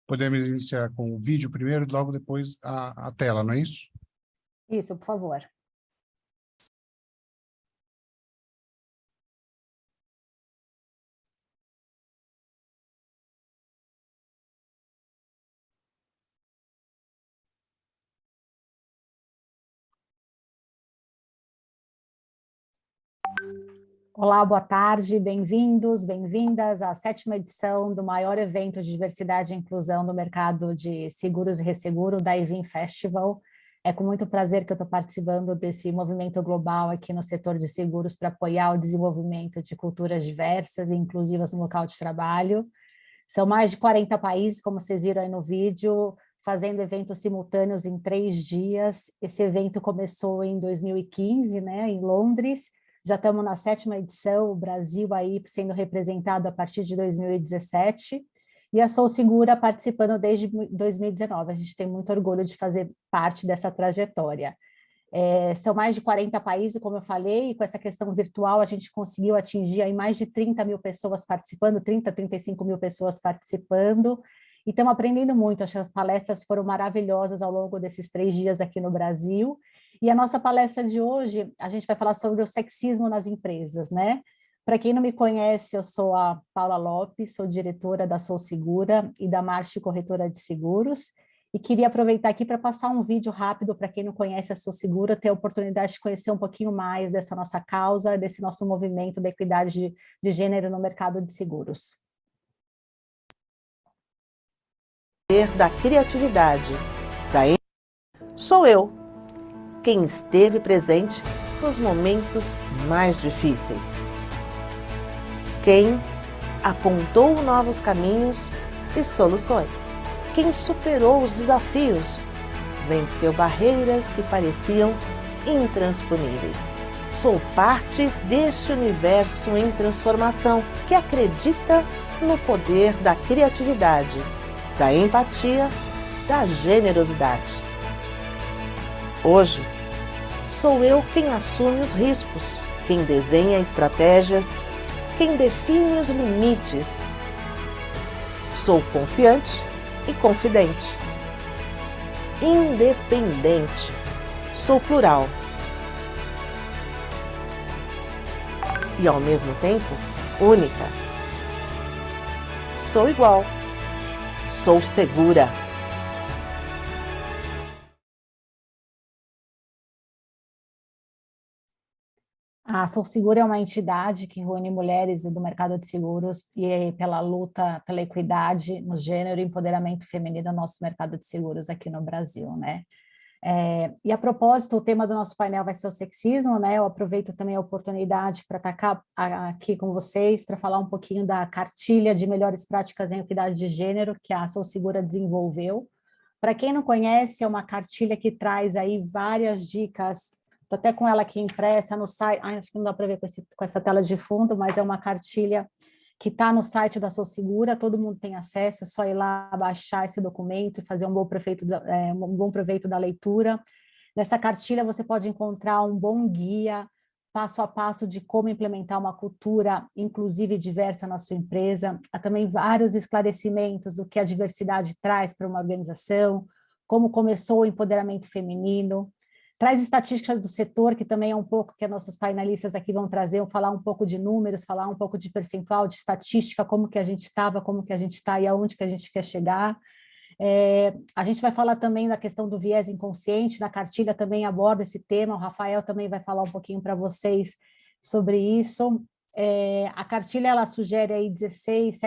Podemos iniciar com o vídeo primeiro e logo depois a tela, não é isso? Isso, por favor. Olá, boa tarde, bem-vindos, bem-vindas à 7ª edição do maior evento de diversidade e inclusão do mercado de seguros e resseguro, da Ivin Festival. É com muito prazer que eu estou participando desse movimento global aqui no setor de seguros para apoiar o desenvolvimento de culturas diversas e inclusivas no local de trabalho. São mais de 40 países, como vocês viram aí no vídeo, fazendo eventos simultâneos em 3 dias. Esse evento começou em 2015, né, em Londres. Já estamos na 7ª edição, o Brasil aí sendo representado a partir de 2017, e a Sou Segura participando desde 2019. A gente tem muito orgulho de fazer parte dessa trajetória. São mais de 40 países, como eu falei, e com essa questão virtual a gente conseguiu atingir aí mais de 30 mil pessoas participando, 35 mil pessoas participando, e estamos aprendendo muito. Acho que as palestras foram maravilhosas ao longo desses 3 dias aqui no Brasil. E a nossa palestra de hoje, a gente vai falar sobre o sexismo nas empresas, né? Para quem não me conhece, eu sou a Paula Lopes, sou diretora da Sou Segura e da Marche Corretora de Seguros, e queria aproveitar aqui para passar um vídeo rápido para quem não conhece a Sou Segura, ter a oportunidade de conhecer um pouquinho mais dessa nossa causa, desse nosso movimento da equidade de gênero no mercado de seguros. Da criatividade. Sou eu, quem esteve presente nos momentos mais difíceis. Quem apontou novos caminhos e soluções. Quem superou os desafios, venceu barreiras que pareciam intransponíveis. Sou parte deste universo em transformação que acredita no poder da criatividade, da empatia, da generosidade. Hoje, sou eu quem assume os riscos, quem desenha estratégias, quem define os limites. Sou confiante e confidente. Independente. Sou plural. E ao mesmo tempo, única. Sou igual. Sou segura. A Sou Segura é uma entidade que reúne mulheres do mercado de seguros e pela luta pela equidade no gênero e empoderamento feminino no nosso mercado de seguros aqui no Brasil, né? E a propósito, o tema do nosso painel vai ser o sexismo, né? Eu aproveito também a oportunidade para estar aqui com vocês para falar um pouquinho da cartilha de melhores práticas em equidade de gênero que a Sou Segura desenvolveu. Para quem não conhece, é uma cartilha que traz aí várias dicas. Estou até com ela aqui impressa no site, acho que não dá para ver com essa tela de fundo, mas é uma cartilha que está no site da Sou Segura, todo mundo tem acesso, é só ir lá baixar esse documento e fazer um bom proveito da leitura. Nessa cartilha você pode encontrar um bom guia, passo a passo de como implementar uma cultura inclusiva e diversa na sua empresa. Há também vários esclarecimentos do que a diversidade traz para uma organização, como começou o empoderamento feminino. Traz estatísticas do setor, que também é um pouco que as nossas painelistas aqui vão trazer, vão falar um pouco de números, falar um pouco de percentual, de estatística, como que a gente estava, como que a gente está e aonde que a gente quer chegar. A gente vai falar também da questão do viés inconsciente, na cartilha também aborda esse tema, o Rafael também vai falar um pouquinho para vocês sobre isso. A cartilha ela sugere aí 16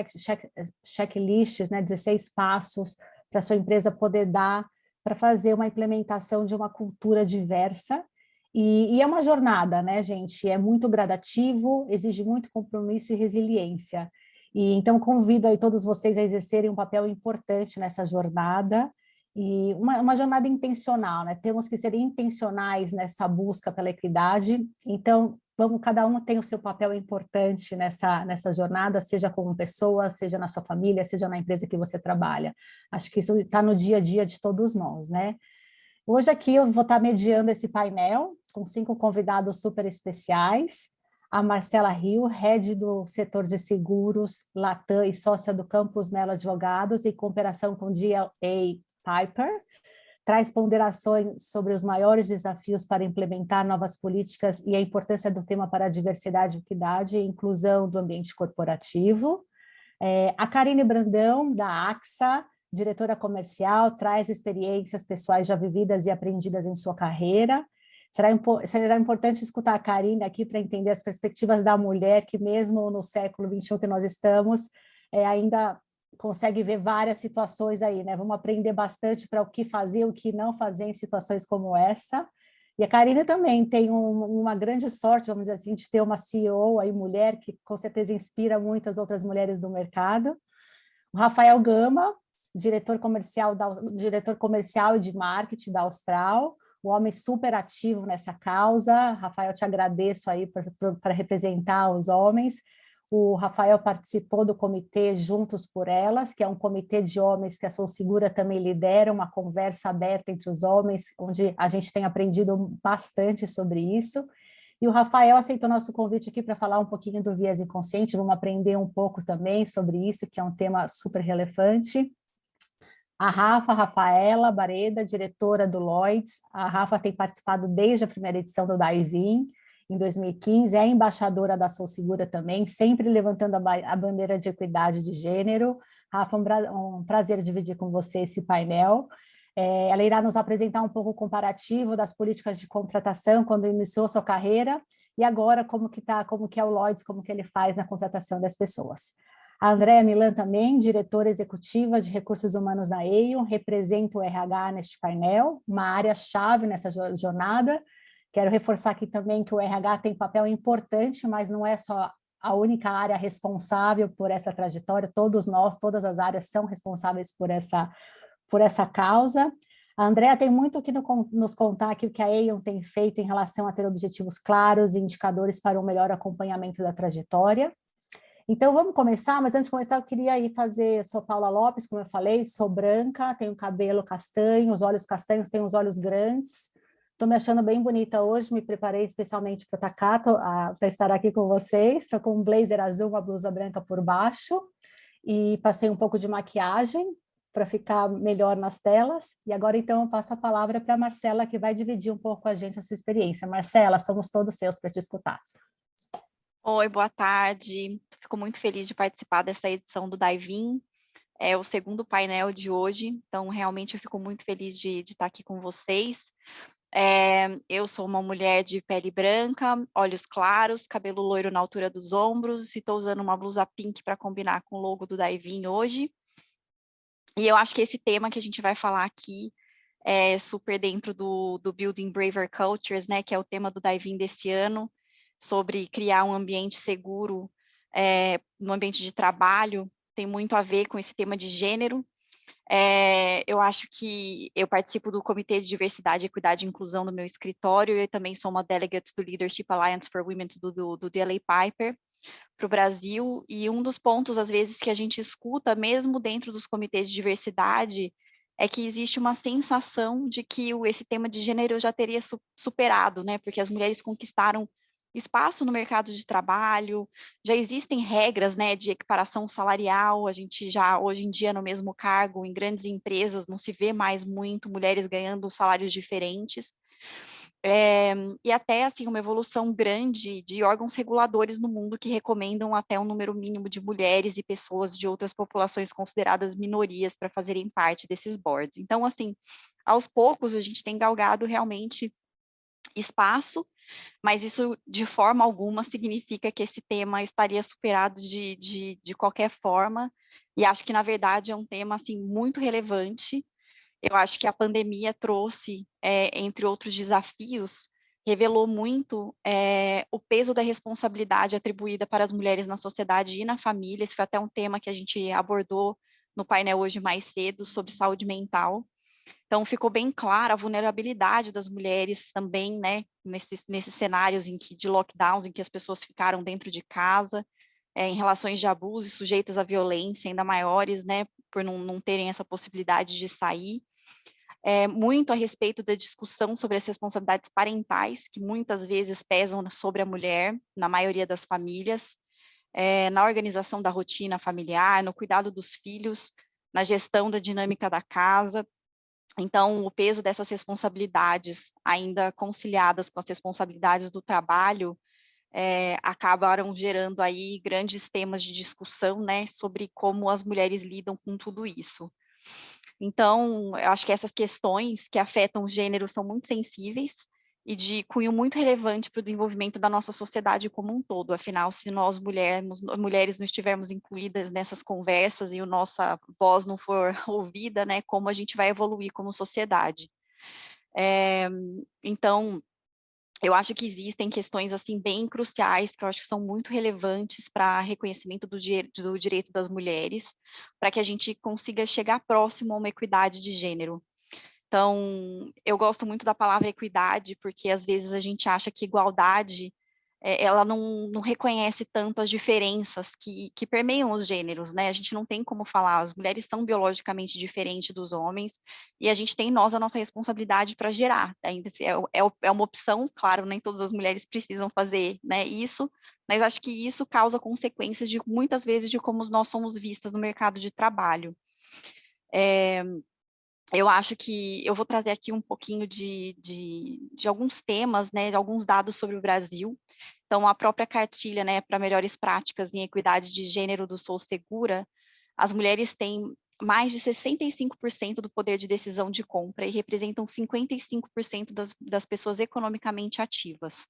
checklists, né, 16 passos para a sua empresa poder dar para fazer uma implementação de uma cultura diversa, e é uma jornada, né, gente? É muito gradativo, exige muito compromisso e resiliência. E então convido aí todos vocês a exercerem um papel importante nessa jornada, e uma jornada intencional, né? Temos que ser intencionais nessa busca pela equidade. Então, cada um tem o seu papel importante nessa jornada, seja como pessoa, seja na sua família, seja na empresa que você trabalha. Acho que isso está no dia a dia de todos nós, né? Hoje aqui eu vou estar mediando esse painel com 5 convidados super especiais. a Marcela Rio, head do setor de seguros, Latam e sócia do Campus Melo Advogados, e cooperação com DLA Piper, traz ponderações sobre os maiores desafios para implementar novas políticas e a importância do tema para a diversidade, equidade e inclusão do ambiente corporativo. A Karine Brandão, da AXA, diretora comercial, traz experiências pessoais já vividas e aprendidas em sua carreira. Será importante escutar a Karine aqui para entender as perspectivas da mulher que, mesmo no século XXI que nós estamos, ainda consegue ver várias situações aí, né? Vamos aprender bastante para o que fazer, o que não fazer em situações como essa. E a Karine também tem uma grande sorte, vamos dizer assim, de ter uma CEO aí, mulher, que com certeza inspira muitas outras mulheres do mercado. O Rafael Gama, diretor comercial e de marketing da Austral, um homem super ativo nessa causa. Rafael, te agradeço aí para representar os homens. O Rafael participou do comitê Juntos por Elas, que é um comitê de homens que a Sou Segura também lidera, uma conversa aberta entre os homens, onde a gente tem aprendido bastante sobre isso. E o Rafael aceitou nosso convite aqui para falar um pouquinho do viés inconsciente, vamos aprender um pouco também sobre isso, que é um tema super relevante. A Rafaela Bareda, diretora do Lloyds. A Rafa tem participado desde a primeira edição do Dive-In, em 2015, é embaixadora da Sou Segura também, sempre levantando a bandeira de equidade de gênero. Rafa, um prazer dividir com você esse painel. Ela irá nos apresentar um pouco o comparativo das políticas de contratação quando iniciou sua carreira e agora como que é o Lloyds, como que ele faz na contratação das pessoas. A Andréa Milan também, diretora executiva de recursos humanos da Aon, representa o RH neste painel, uma área-chave nessa jornada. Quero reforçar aqui também que o RH tem papel importante, mas não é só a única área responsável por essa trajetória, todos nós, todas as áreas são responsáveis por essa causa. A Andréa tem muito que nos contar aqui o que a Aon tem feito em relação a ter objetivos claros e indicadores para um melhor acompanhamento da trajetória. Então, vamos começar, mas antes de começar, eu queria ir sou Paula Lopes, como eu falei, sou branca, tenho cabelo castanho, os olhos castanhos, tenho os olhos grandes. Estou me achando bem bonita hoje, me preparei especialmente para estar aqui com vocês. Estou com um blazer azul, uma blusa branca por baixo e passei um pouco de maquiagem para ficar melhor nas telas. E agora, então, eu passo a palavra para a Marcela, que vai dividir um pouco com a gente a sua experiência. Marcela, somos todos seus para te escutar. Oi, boa tarde. Fico muito feliz de participar dessa edição do Dive-In. É o segundo painel de hoje, então realmente eu fico muito feliz de estar aqui com vocês. Eu sou uma mulher de pele branca, olhos claros, cabelo loiro na altura dos ombros, e estou usando uma blusa pink para combinar com o logo do Dive-In hoje. E eu acho que esse tema que a gente vai falar aqui é super dentro do Building Braver Cultures, né, que é o tema do Dive-In desse ano, sobre criar um ambiente seguro no ambiente de trabalho, tem muito a ver com esse tema de gênero. Eu acho que eu participo do Comitê de Diversidade, Equidade e Inclusão do meu escritório, e também sou uma delegate do Leadership Alliance for Women do DLA Piper para o Brasil, e um dos pontos, às vezes, que a gente escuta, mesmo dentro dos comitês de diversidade, é que existe uma sensação de que esse tema de gênero já teria superado, né? Porque as mulheres conquistaram espaço no mercado de trabalho, já existem regras, né, de equiparação salarial, a gente já, hoje em dia, no mesmo cargo, em grandes empresas, não se vê mais muito mulheres ganhando salários diferentes, e até, assim, uma evolução grande de órgãos reguladores no mundo que recomendam até um número mínimo de mulheres e pessoas de outras populações consideradas minorias para fazerem parte desses boards. Então, assim, aos poucos, a gente tem galgado realmente espaço, mas isso de forma alguma significa que esse tema estaria superado de qualquer forma, e acho que, na verdade, é um tema assim, muito relevante. Eu acho que a pandemia trouxe, entre outros desafios, revelou muito o peso da responsabilidade atribuída para as mulheres na sociedade e na família. Esse foi até um tema que a gente abordou no painel hoje mais cedo, sobre saúde mental. Então, ficou bem clara a vulnerabilidade das mulheres também, né, nesses cenários de lockdowns, em que as pessoas ficaram dentro de casa, em relações de abuso e sujeitas à violência ainda maiores, né, por não terem essa possibilidade de sair. muito a respeito da discussão sobre as responsabilidades parentais, que muitas vezes pesam sobre a mulher, na maioria das famílias, na organização da rotina familiar, no cuidado dos filhos, na gestão da dinâmica da casa. Então, o peso dessas responsabilidades, ainda conciliadas com as responsabilidades do trabalho, acabaram gerando aí grandes temas de discussão, né, sobre como as mulheres lidam com tudo isso. Então, eu acho que essas questões que afetam o gênero são muito sensíveis e de cunho muito relevante para o desenvolvimento da nossa sociedade como um todo. Afinal, se nós mulheres não estivermos incluídas nessas conversas e a nossa voz não for ouvida, né, como a gente vai evoluir como sociedade? Então, eu acho que existem questões assim bem cruciais que eu acho que são muito relevantes para reconhecimento do direito das mulheres, para que a gente consiga chegar próximo a uma equidade de gênero. Então, eu gosto muito da palavra equidade, porque às vezes a gente acha que igualdade, ela não reconhece tanto as diferenças que permeiam os gêneros, né? A gente não tem como falar, as mulheres são biologicamente diferentes dos homens, e a gente tem a nossa responsabilidade para gerar. Ainda é uma opção, claro, nem todas as mulheres precisam fazer, né, isso, mas acho que isso causa consequências de muitas vezes de como nós somos vistas no mercado de trabalho. Eu acho que eu vou trazer aqui um pouquinho de alguns temas, né, de alguns dados sobre o Brasil. Então, a própria cartilha, né, para melhores práticas em equidade de gênero do Sou Segura, as mulheres têm mais de 65% do poder de decisão de compra e representam 55% das pessoas economicamente ativas.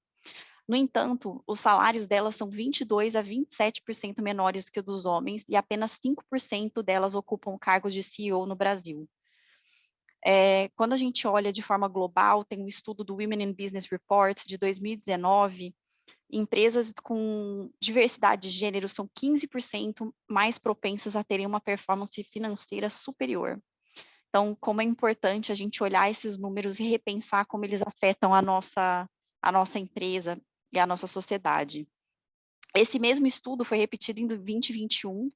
No entanto, os salários delas são 22% a 27% menores que os dos homens e apenas 5% delas ocupam cargos de CEO no Brasil. Quando a gente olha de forma global, tem um estudo do Women in Business Report de 2019, empresas com diversidade de gênero são 15% mais propensas a terem uma performance financeira superior. Então, como é importante a gente olhar esses números e repensar como eles afetam a nossa empresa e a nossa sociedade. Esse mesmo estudo foi repetido em 2021,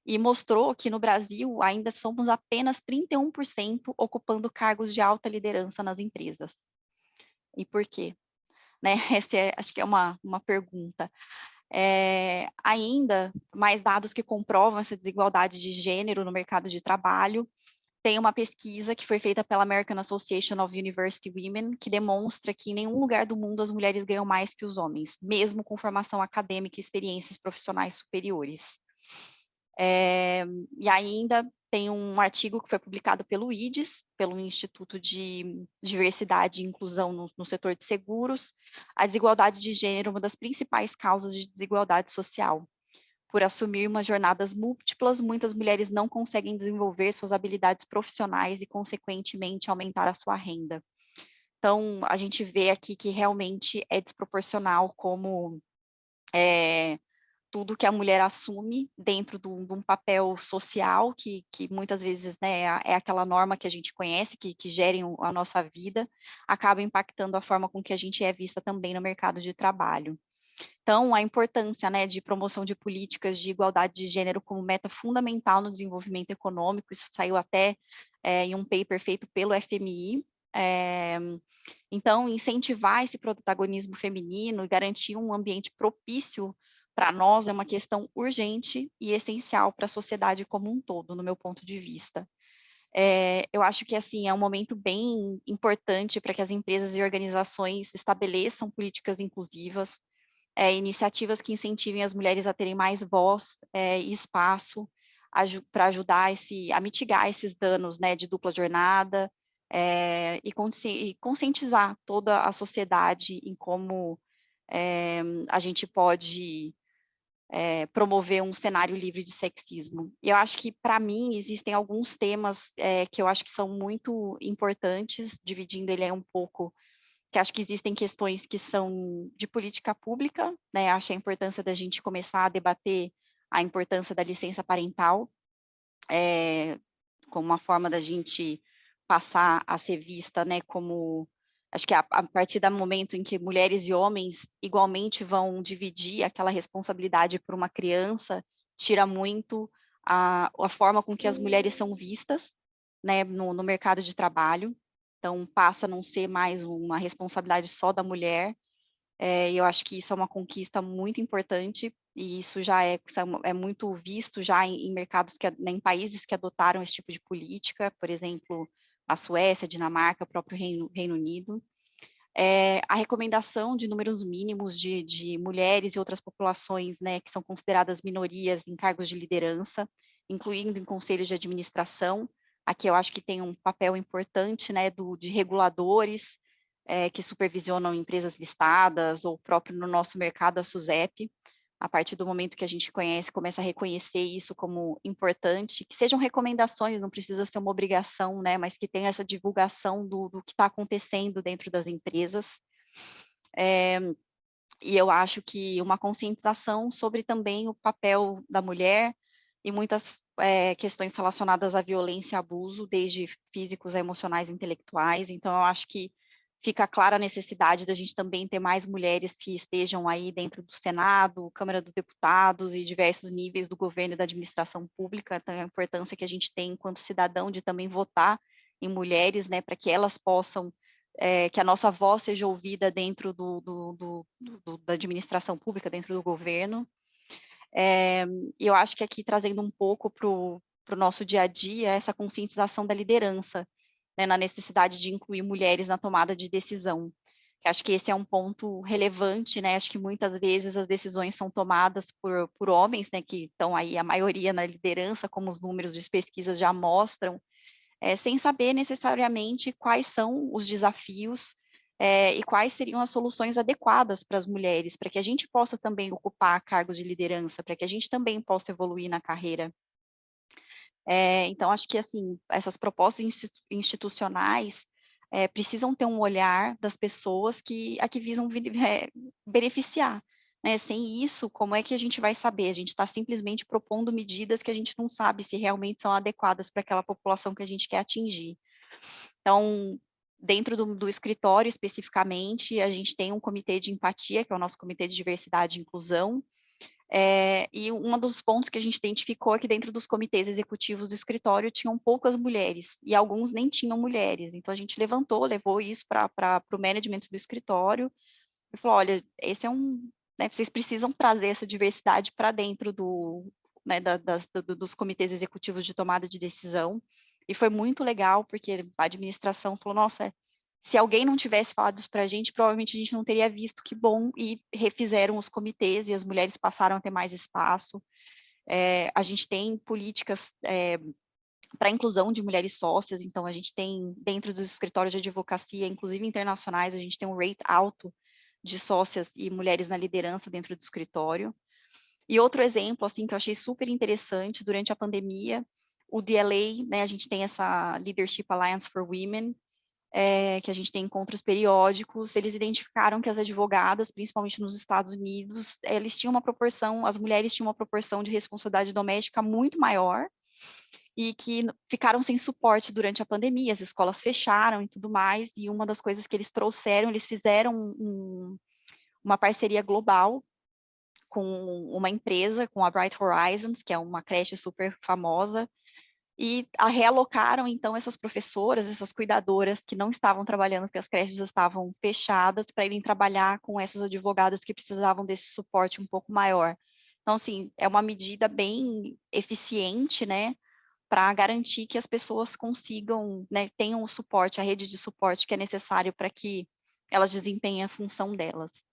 e mostrou que no Brasil ainda somos apenas 31% ocupando cargos de alta liderança nas empresas. E por quê? Né? Essa acho que é uma pergunta. Ainda mais dados que comprovam essa desigualdade de gênero no mercado de trabalho. Tem uma pesquisa que foi feita pela American Association of University Women, que demonstra que em nenhum lugar do mundo as mulheres ganham mais que os homens, mesmo com formação acadêmica e experiências profissionais superiores. E ainda tem um artigo que foi publicado pelo IDES, pelo Instituto de Diversidade e Inclusão no setor de seguros. A desigualdade de gênero é uma das principais causas de desigualdade social. Por assumir umas jornadas múltiplas, muitas mulheres não conseguem desenvolver suas habilidades profissionais e, consequentemente, aumentar a sua renda. Então, a gente vê aqui que realmente é desproporcional como tudo que a mulher assume dentro de um papel social, que muitas vezes, né, é aquela norma que a gente conhece, que gerem a nossa vida, acaba impactando a forma com que a gente é vista também no mercado de trabalho. Então, a importância, né, de promoção de políticas de igualdade de gênero como meta fundamental no desenvolvimento econômico, isso saiu até em um paper feito pelo FMI. Então, incentivar esse protagonismo feminino e garantir um ambiente propício para nós é uma questão urgente e essencial para a sociedade como um todo, no meu ponto de vista. Eu acho que assim é um momento bem importante para que as empresas e organizações estabeleçam políticas inclusivas, iniciativas que incentivem as mulheres a terem mais voz e espaço para ajudar a mitigar esses danos, né, de dupla jornada, e conscientizar toda a sociedade em como a gente pode promover um cenário livre de sexismo. E eu acho que, para mim, existem alguns temas que eu acho que são muito importantes, dividindo ele aí um pouco, que acho que existem questões que são de política pública, né? Acho a importância da gente começar a debater a importância da licença parental, como uma forma da gente passar a ser vista, né, como... Acho que a partir do momento em que mulheres e homens igualmente vão dividir aquela responsabilidade por uma criança, tira muito a forma com que as mulheres são vistas, né, no mercado de trabalho. então passa a não ser mais uma responsabilidade só da mulher, e eu acho que isso é uma conquista muito importante, e isso já é muito visto já em mercados, né, em países que adotaram esse tipo de política, por exemplo, a Suécia, a Dinamarca, o próprio Reino Unido. A recomendação de números mínimos de mulheres e outras populações, né, que são consideradas minorias em cargos de liderança, incluindo em conselhos de administração. Aqui eu acho que tem um papel importante, né, de reguladores que supervisionam empresas listadas, ou próprio no nosso mercado, a SUSEP, a partir do momento que a gente começa a reconhecer isso como importante, que sejam recomendações, não precisa ser uma obrigação, né, mas que tenha essa divulgação do que está acontecendo dentro das empresas. E eu acho que uma conscientização sobre também o papel da mulher e muitas questões relacionadas à violência e abuso, desde físicos a emocionais e intelectuais. Então, eu acho que fica clara a necessidade da gente também ter mais mulheres que estejam aí dentro do Senado, Câmara dos Deputados e diversos níveis do governo e da administração pública. Então, a importância que a gente tem enquanto cidadão de também votar em mulheres, né, para que elas possam, que a nossa voz seja ouvida dentro da administração pública, dentro do governo. E eu acho que aqui, trazendo um pouco para o nosso dia a dia, essa conscientização da liderança, né, na necessidade de incluir mulheres na tomada de decisão. Acho que esse é um ponto relevante, né? Acho que muitas vezes as decisões são tomadas por homens, né, que estão aí a maioria na liderança, como os números de pesquisas já mostram, sem saber necessariamente quais são os desafios e quais seriam as soluções adequadas para as mulheres, para que a gente possa também ocupar cargos de liderança, para que a gente também possa evoluir na carreira. Então, acho que assim, essas propostas institucionais precisam ter um olhar das pessoas que visam beneficiar. Né? Sem isso, como é que a gente vai saber? A gente está simplesmente propondo medidas que a gente não sabe se realmente são adequadas para aquela população que a gente quer atingir. Então, dentro do escritório especificamente, a gente tem um comitê de empatia, que é o nosso comitê de diversidade e inclusão, e um dos pontos que a gente identificou é que dentro dos comitês executivos do escritório tinham poucas mulheres, e alguns nem tinham mulheres. Então, a gente levou isso para o management do escritório, e falou, olha, esse é né, vocês precisam trazer essa diversidade para dentro né, dos comitês executivos de tomada de decisão. E foi muito legal, porque a administração falou, nossa, se alguém não tivesse falado isso para a gente, provavelmente a gente não teria visto, que bom, e refizeram os comitês, e as mulheres passaram a ter mais espaço. A gente tem políticas para a inclusão de mulheres sócias, então a gente tem, dentro dos escritórios de advocacia, inclusive internacionais, a gente tem um rate alto de sócias e mulheres na liderança dentro do escritório. E outro exemplo, assim, que eu achei super interessante, durante a pandemia, o DLA, né, a gente tem essa Leadership Alliance for Women, que a gente tem encontros periódicos, eles identificaram que as advogadas, principalmente nos Estados Unidos, as mulheres tinham uma proporção de responsabilidade doméstica muito maior, e que ficaram sem suporte durante a pandemia, as escolas fecharam e tudo mais, e uma das coisas que eles trouxeram, eles fizeram uma parceria global com uma empresa, com a Bright Horizons, que é uma creche super famosa, e realocaram, então, essas professoras, essas cuidadoras que não estavam trabalhando, porque as creches estavam fechadas, para irem trabalhar com essas advogadas que precisavam desse suporte um pouco maior. Então, assim, é uma medida bem eficiente, né, para garantir que as pessoas consigam, né, tenham o suporte, a rede de suporte que é necessário para que elas desempenhem a função delas.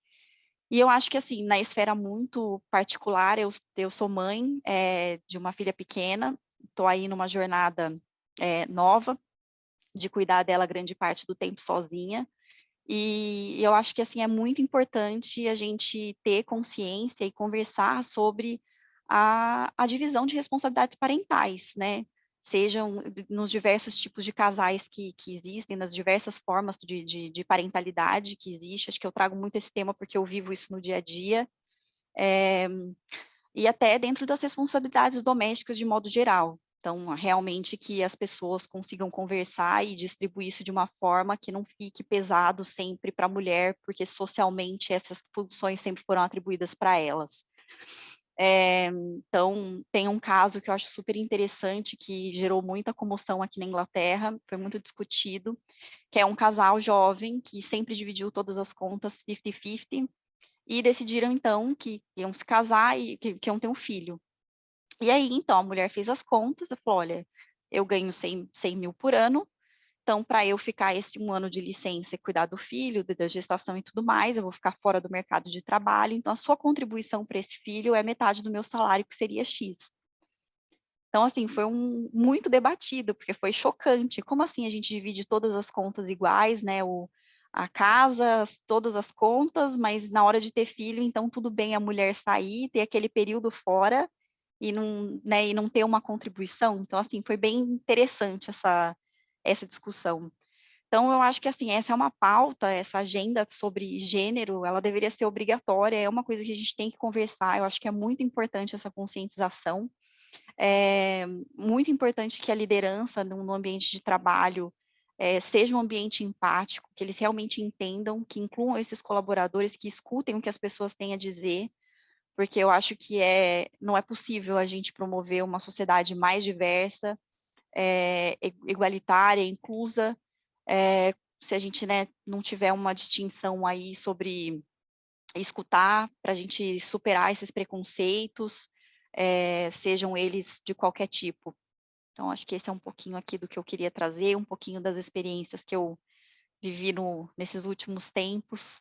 E eu acho que, assim, na esfera muito particular, eu sou mãe de uma filha pequena, estou aí numa jornada nova, de cuidar dela grande parte do tempo sozinha, e eu acho que, assim, é muito importante a gente ter consciência e conversar sobre a divisão de responsabilidades parentais, né? Sejam nos diversos tipos de casais que existem, nas diversas formas de parentalidade que existe. Acho que eu trago muito esse tema porque eu vivo isso no dia a dia, e até dentro das responsabilidades domésticas de modo geral. Então, realmente que as pessoas consigam conversar e distribuir isso de uma forma que não fique pesado sempre para a mulher, porque socialmente essas funções sempre foram atribuídas para elas. Então, tem um caso que eu acho super interessante, que gerou muita comoção aqui na Inglaterra, foi muito discutido, que é um casal jovem que sempre dividiu todas as contas 50-50, e decidiram, então, que iam se casar e que iam ter um filho. E aí, então, a mulher fez as contas e falou, olha, eu ganho 100 mil por ano, então, para eu ficar esse 1 ano de licença e cuidar do filho, da gestação e tudo mais, eu vou ficar fora do mercado de trabalho, então a sua contribuição para esse filho é metade do meu salário, que seria X. Então, assim, foi muito debatido, porque foi chocante. Como assim a gente divide todas as contas iguais, né? A casa, todas as contas, mas na hora de ter filho, então tudo bem a mulher sair, ter aquele período fora e não, né, e não ter uma contribuição. Então, assim, foi bem interessante essa discussão. Então, eu acho que, assim, essa é uma pauta, essa agenda sobre gênero, ela deveria ser obrigatória, é uma coisa que a gente tem que conversar, eu acho que é muito importante essa conscientização. É muito importante que a liderança no ambiente de trabalho seja um ambiente empático, que eles realmente entendam, que incluam esses colaboradores, que escutem o que as pessoas têm a dizer, porque eu acho que não é possível a gente promover uma sociedade mais diversa, igualitária, inclusa, se a gente, né, não tiver uma distinção aí sobre escutar, para a gente superar esses preconceitos, sejam eles de qualquer tipo. Então, acho que esse é um pouquinho aqui do que eu queria trazer, um pouquinho das experiências que eu vivi nesses últimos tempos.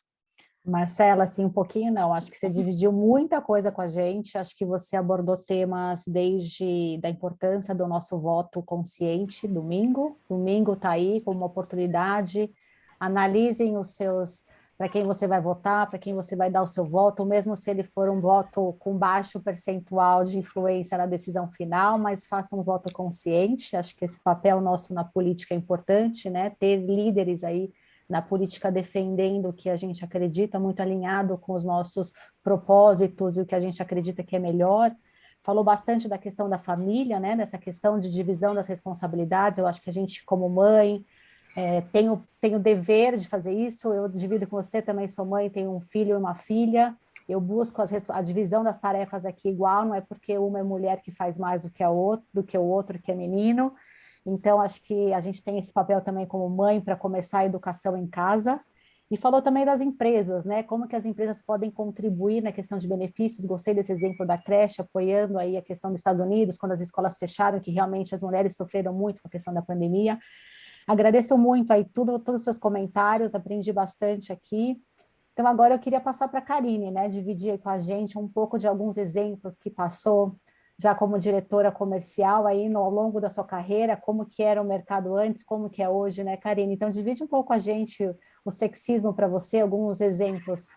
Marcela, assim, um pouquinho não, acho que você dividiu muita coisa com a gente, acho que você abordou temas desde da importância do nosso voto consciente, domingo está aí como uma oportunidade, analisem os seus, para quem você vai votar, para quem você vai dar o seu voto, mesmo se ele for um voto com baixo percentual de influência na decisão final, mas faça um voto consciente, acho que esse papel nosso na política é importante, né, ter líderes aí na política defendendo o que a gente acredita, muito alinhado com os nossos propósitos e o que a gente acredita que é melhor. Falou bastante da questão da família, né, dessa questão de divisão das responsabilidades, eu acho que a gente, como mãe, tem o dever de fazer isso, eu divido com você, também sou mãe, tenho um filho e uma filha, eu busco a divisão das tarefas aqui igual, não é porque uma é mulher que faz mais do que o outro que é menino. Então, acho que a gente tem esse papel também como mãe para começar a educação em casa. E falou também das empresas, né? Como que as empresas podem contribuir na questão de benefícios. Gostei desse exemplo da creche, apoiando aí a questão dos Estados Unidos, quando as escolas fecharam, que realmente as mulheres sofreram muito com a questão da pandemia. Agradeço muito aí todos os seus comentários, aprendi bastante aqui. Então, agora eu queria passar para a Karine, né? Dividir aí com a gente um pouco de alguns exemplos que passou já como diretora comercial aí ao longo da sua carreira, como que era o mercado antes, como que é hoje, né, Karine? Então, divide um pouco com a gente o sexismo para você, alguns exemplos.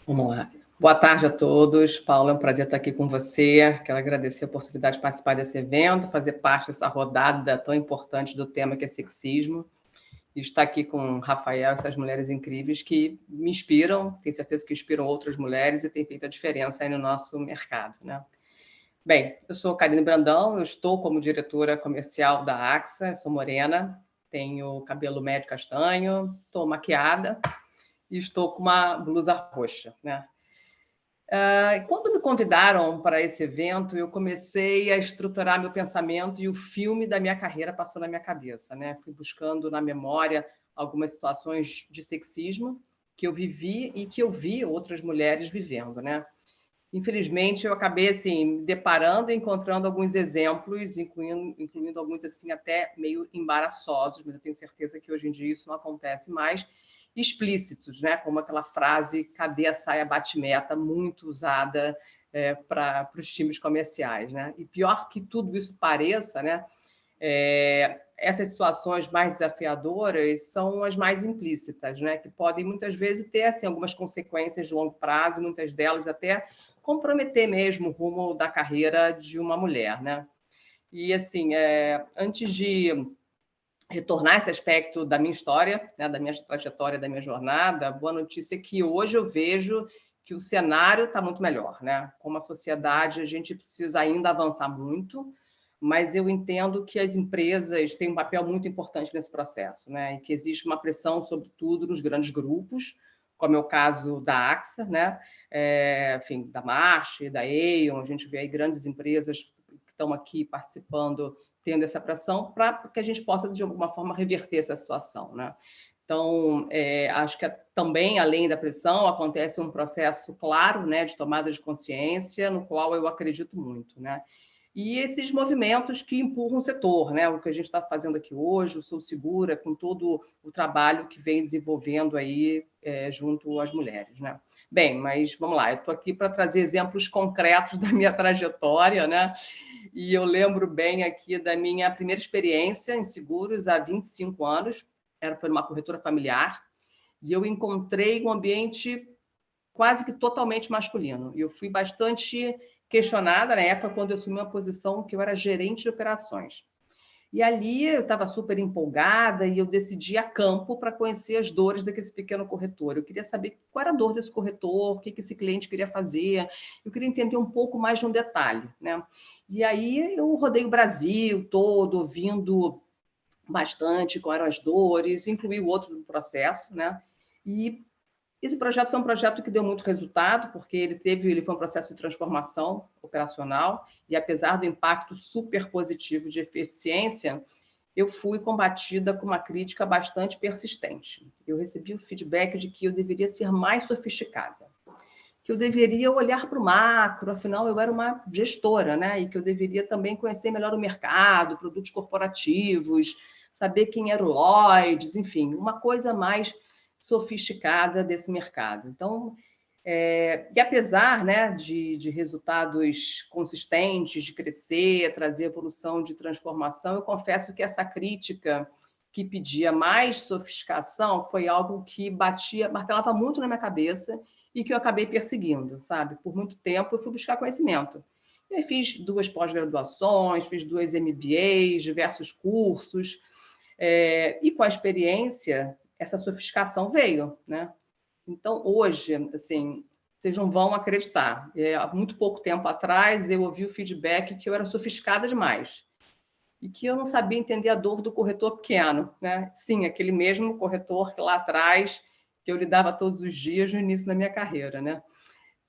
Vamos lá. Boa tarde a todos. Paula, é um prazer estar aqui com você. Quero agradecer a oportunidade de participar desse evento, fazer parte dessa rodada tão importante do tema que é sexismo. E estar aqui com o Rafael, essas mulheres incríveis que me inspiram, tenho certeza que inspiram outras mulheres e têm feito a diferença aí no nosso mercado, né? Bem, eu sou Karine Brandão, eu estou como diretora comercial da AXA, sou morena, tenho cabelo médio castanho, estou maquiada e estou com uma blusa roxa, né? Quando me convidaram para esse evento, eu comecei a estruturar meu pensamento e o filme da minha carreira passou na minha cabeça, né? Fui buscando na memória algumas situações de sexismo que eu vivi e que eu vi outras mulheres vivendo, né? Infelizmente, eu acabei assim, me deparando e encontrando alguns exemplos, incluindo alguns assim, até meio embaraçosos, mas eu tenho certeza que hoje em dia isso não acontece mais, explícitos, né? Como aquela frase, cadê a saia bate-meta, muito usada para os times comerciais, né? E pior que tudo isso pareça, né? Essas situações mais desafiadoras são as mais implícitas, né? Que podem muitas vezes ter assim, algumas consequências de longo prazo, muitas delas até comprometer mesmo o rumo da carreira de uma mulher, né? E assim, antes de retornar esse aspecto da minha história, né, da minha trajetória, da minha jornada, a boa notícia é que hoje eu vejo que o cenário está muito melhor, né? Como a sociedade, a gente precisa ainda avançar muito, mas eu entendo que as empresas têm um papel muito importante nesse processo, né? E que existe uma pressão, sobretudo, nos grandes grupos, como é o caso da AXA, né? Enfim, da March, da Aon, a gente vê aí grandes empresas que estão aqui participando, tendo essa pressão, para que a gente possa, de alguma forma, reverter essa situação, né? Então, acho que também, além da pressão, acontece um processo claro, né, de tomada de consciência, no qual eu acredito muito, né? E esses movimentos que empurram o setor, né? O que a gente está fazendo aqui hoje, o Sou Segura, com todo o trabalho que vem desenvolvendo aí junto às mulheres, né? Bem, mas vamos lá, eu estou aqui para trazer exemplos concretos da minha trajetória, né? E eu lembro bem aqui da minha primeira experiência em seguros há 25 anos, foi numa corretora familiar, e eu encontrei um ambiente quase que totalmente masculino. E eu fui bastante questionada na época, quando eu assumi uma posição que eu era gerente de operações. E ali eu estava super empolgada e eu decidi ir a campo para conhecer as dores daquele pequeno corretor. Eu queria saber qual era a dor desse corretor, o que esse cliente queria fazer. Eu queria entender um pouco mais de um detalhe, né? E aí eu rodei o Brasil todo, ouvindo bastante quais eram as dores, incluí o outro no processo, né? E esse projeto foi um projeto que deu muito resultado, porque ele foi um processo de transformação operacional, e apesar do impacto super positivo de eficiência, eu fui combatida com uma crítica bastante persistente. Eu recebi o feedback de que eu deveria ser mais sofisticada, que eu deveria olhar para o macro, afinal eu era uma gestora, né? E que eu deveria também conhecer melhor o mercado, produtos corporativos, saber quem era o Lloyds, enfim, uma coisa mais sofisticada desse mercado. Então, e apesar, né, de resultados consistentes, de crescer, trazer evolução, de transformação, eu confesso que essa crítica que pedia mais sofisticação foi algo que martelava muito na minha cabeça e que eu acabei perseguindo, sabe? Por muito tempo eu fui buscar conhecimento. E aí fiz 2 pós-graduações, fiz 2 MBAs, diversos cursos, e com a experiência essa sofisticação veio, né? Então, hoje, assim, vocês não vão acreditar. Há muito pouco tempo atrás, eu ouvi o feedback que eu era sofisticada demais e que eu não sabia entender a dor do corretor pequeno, né? Sim, aquele mesmo corretor que lá atrás, que eu lidava todos os dias no início da minha carreira, né?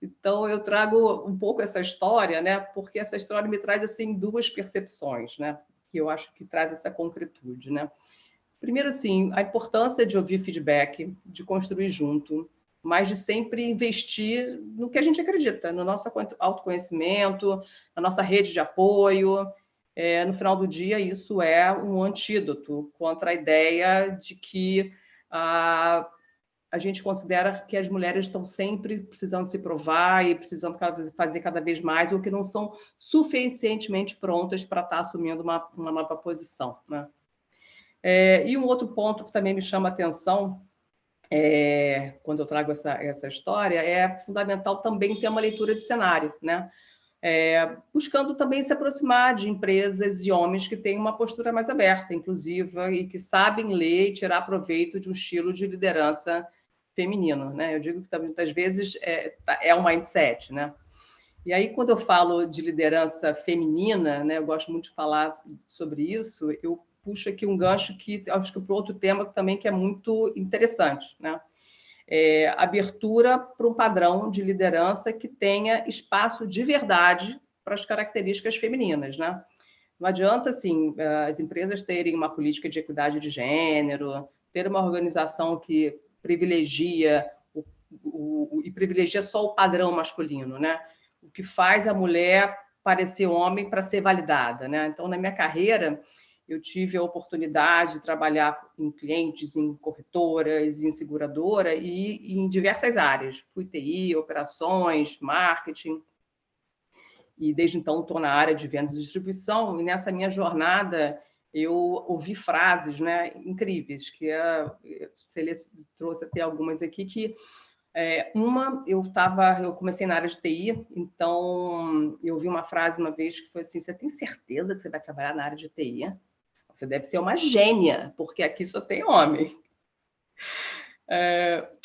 Então, eu trago um pouco essa história, né? Porque essa história me traz, assim, 2 percepções, né? Que eu acho que traz essa concretude, né? Primeiro, assim, a importância de ouvir feedback, de construir junto, mas de sempre investir no que a gente acredita, no nosso autoconhecimento, na nossa rede de apoio. No final do dia, isso é um antídoto contra a ideia de que a gente considera que as mulheres estão sempre precisando se provar e precisando fazer cada vez mais, ou que não são suficientemente prontas para estar assumindo uma nova posição, né? E um outro ponto que também me chama a atenção, quando eu trago essa história, é fundamental também ter uma leitura de cenário, né? Buscando também se aproximar de empresas e homens que têm uma postura mais aberta, inclusiva, e que sabem ler e tirar proveito de um estilo de liderança feminino, né? Eu digo que muitas vezes é um mindset, né? E aí, quando eu falo de liderança feminina, né, eu gosto muito de falar sobre isso, eu puxo aqui um gancho que acho que para outro tema também que é muito interessante, né? Abertura para um padrão de liderança que tenha espaço de verdade para as características femininas, né? Não adianta, assim, as empresas terem uma política de equidade de gênero, ter uma organização que privilegia e privilegia só o padrão masculino, né? O que faz a mulher parecer homem para ser validada, né? Então, na minha carreira, eu tive a oportunidade de trabalhar em clientes, em corretoras, em seguradora e em diversas áreas. Fui TI, operações, marketing. E desde então estou na área de vendas e distribuição. E nessa minha jornada eu ouvi frases, né, incríveis, que trouxe até algumas aqui que eu comecei na área de TI, então eu ouvi uma frase uma vez que foi assim: você tem certeza que você vai trabalhar na área de TI? Você deve ser uma gênia, porque aqui só tem homem.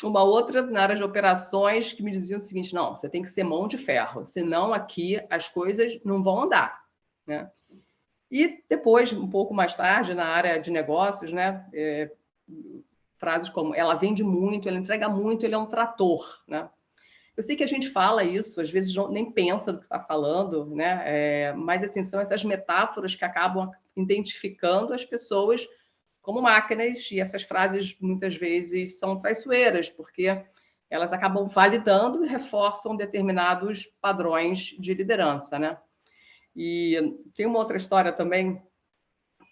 Uma outra na área de operações que me dizia o seguinte: não, você tem que ser mão de ferro, senão aqui as coisas não vão andar, né? E depois, um pouco mais tarde, na área de negócios, né, frases como ela vende muito, ela entrega muito, ele é um trator, né? Eu sei que a gente fala isso, às vezes nem pensa no que está falando, né? Mas assim, são essas metáforas que acabam identificando as pessoas como máquinas, e essas frases muitas vezes são traiçoeiras, porque elas acabam validando e reforçam determinados padrões de liderança, né? E tem uma outra história também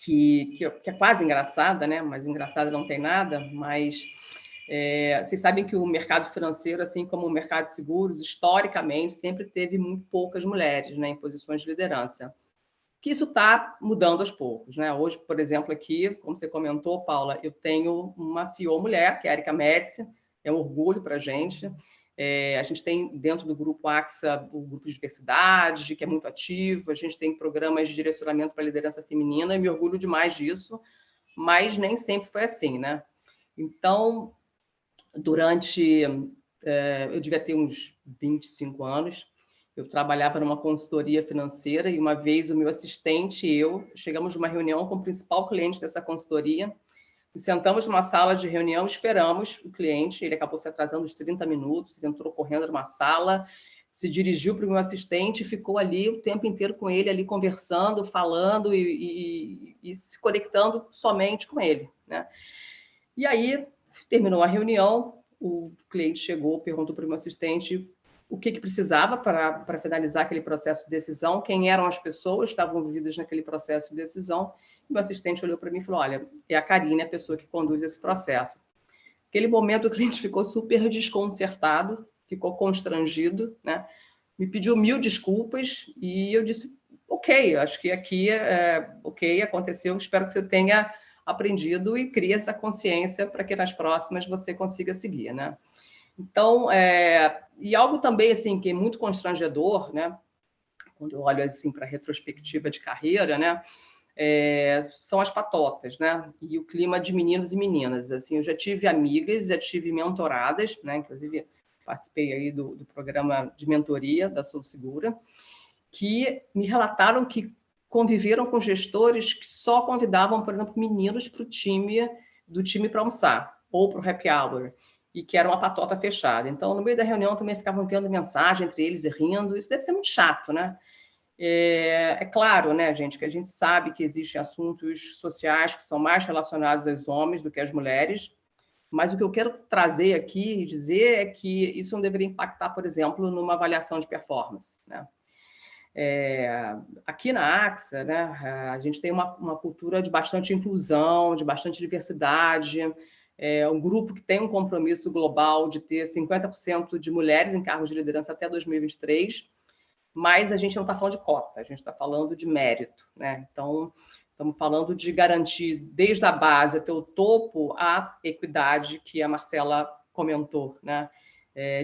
que é quase engraçada, né? Mas engraçada não tem nada, mas vocês sabem que o mercado financeiro, assim como o mercado de seguros, historicamente sempre teve muito poucas mulheres, né, em posições de liderança. Que isso está mudando aos poucos, né? Hoje, por exemplo, aqui, como você comentou, Paula, eu tenho uma CEO mulher, que é a Erika Médici, é um orgulho para a gente. A gente tem dentro do grupo AXA o grupo de diversidade, que é muito ativo, a gente tem programas de direcionamento para a liderança feminina, e me orgulho demais disso, mas nem sempre foi assim, né? Então, eu devia ter uns 25 anos, eu trabalhava numa consultoria financeira e uma vez o meu assistente e eu chegamos numa reunião com o principal cliente dessa consultoria, nos sentamos numa sala de reunião, esperamos o cliente, ele acabou se atrasando uns 30 minutos, entrou correndo numa sala, se dirigiu para o meu assistente e ficou ali o tempo inteiro com ele, ali conversando, falando e se conectando somente com ele, né? E aí, terminou a reunião, o cliente chegou, perguntou para o meu assistente o que precisava para finalizar aquele processo de decisão, quem eram as pessoas que estavam envolvidas naquele processo de decisão. O meu assistente olhou para mim e falou, olha, é a Karine, a pessoa que conduz esse processo. Naquele momento, o cliente ficou super desconcertado, ficou constrangido, né? Me pediu 1000 desculpas e eu disse, ok, acho que aqui ok, aconteceu, espero que você tenha aprendido e crie essa consciência para que nas próximas você consiga seguir, né? Então, e algo também assim que é muito constrangedor, né? Quando eu olho assim para a retrospectiva de carreira, né? São as patotas, né? E o clima de meninos e meninas. Assim, eu já tive amigas, já tive mentoradas, né? Inclusive participei aí do programa de mentoria da Sou Segura, que me relataram que conviveram com gestores que só convidavam, por exemplo, meninos para o time para almoçar ou para o happy hour, e que era uma patota fechada. Então, no meio da reunião também ficavam enviando mensagem entre eles e rindo. Isso deve ser muito chato, né? É claro, né, gente, que a gente sabe que existem assuntos sociais que são mais relacionados aos homens do que às mulheres, mas o que eu quero trazer aqui e dizer é que isso não deveria impactar, por exemplo, numa avaliação de performance, né? Aqui na AXA, né, a gente tem uma cultura de bastante inclusão, de bastante diversidade, um grupo que tem um compromisso global de ter 50% de mulheres em cargos de liderança até 2023, mas a gente não está falando de cota, a gente está falando de mérito, né? Então, estamos falando de garantir desde a base até o topo a equidade que a Marcela comentou, né?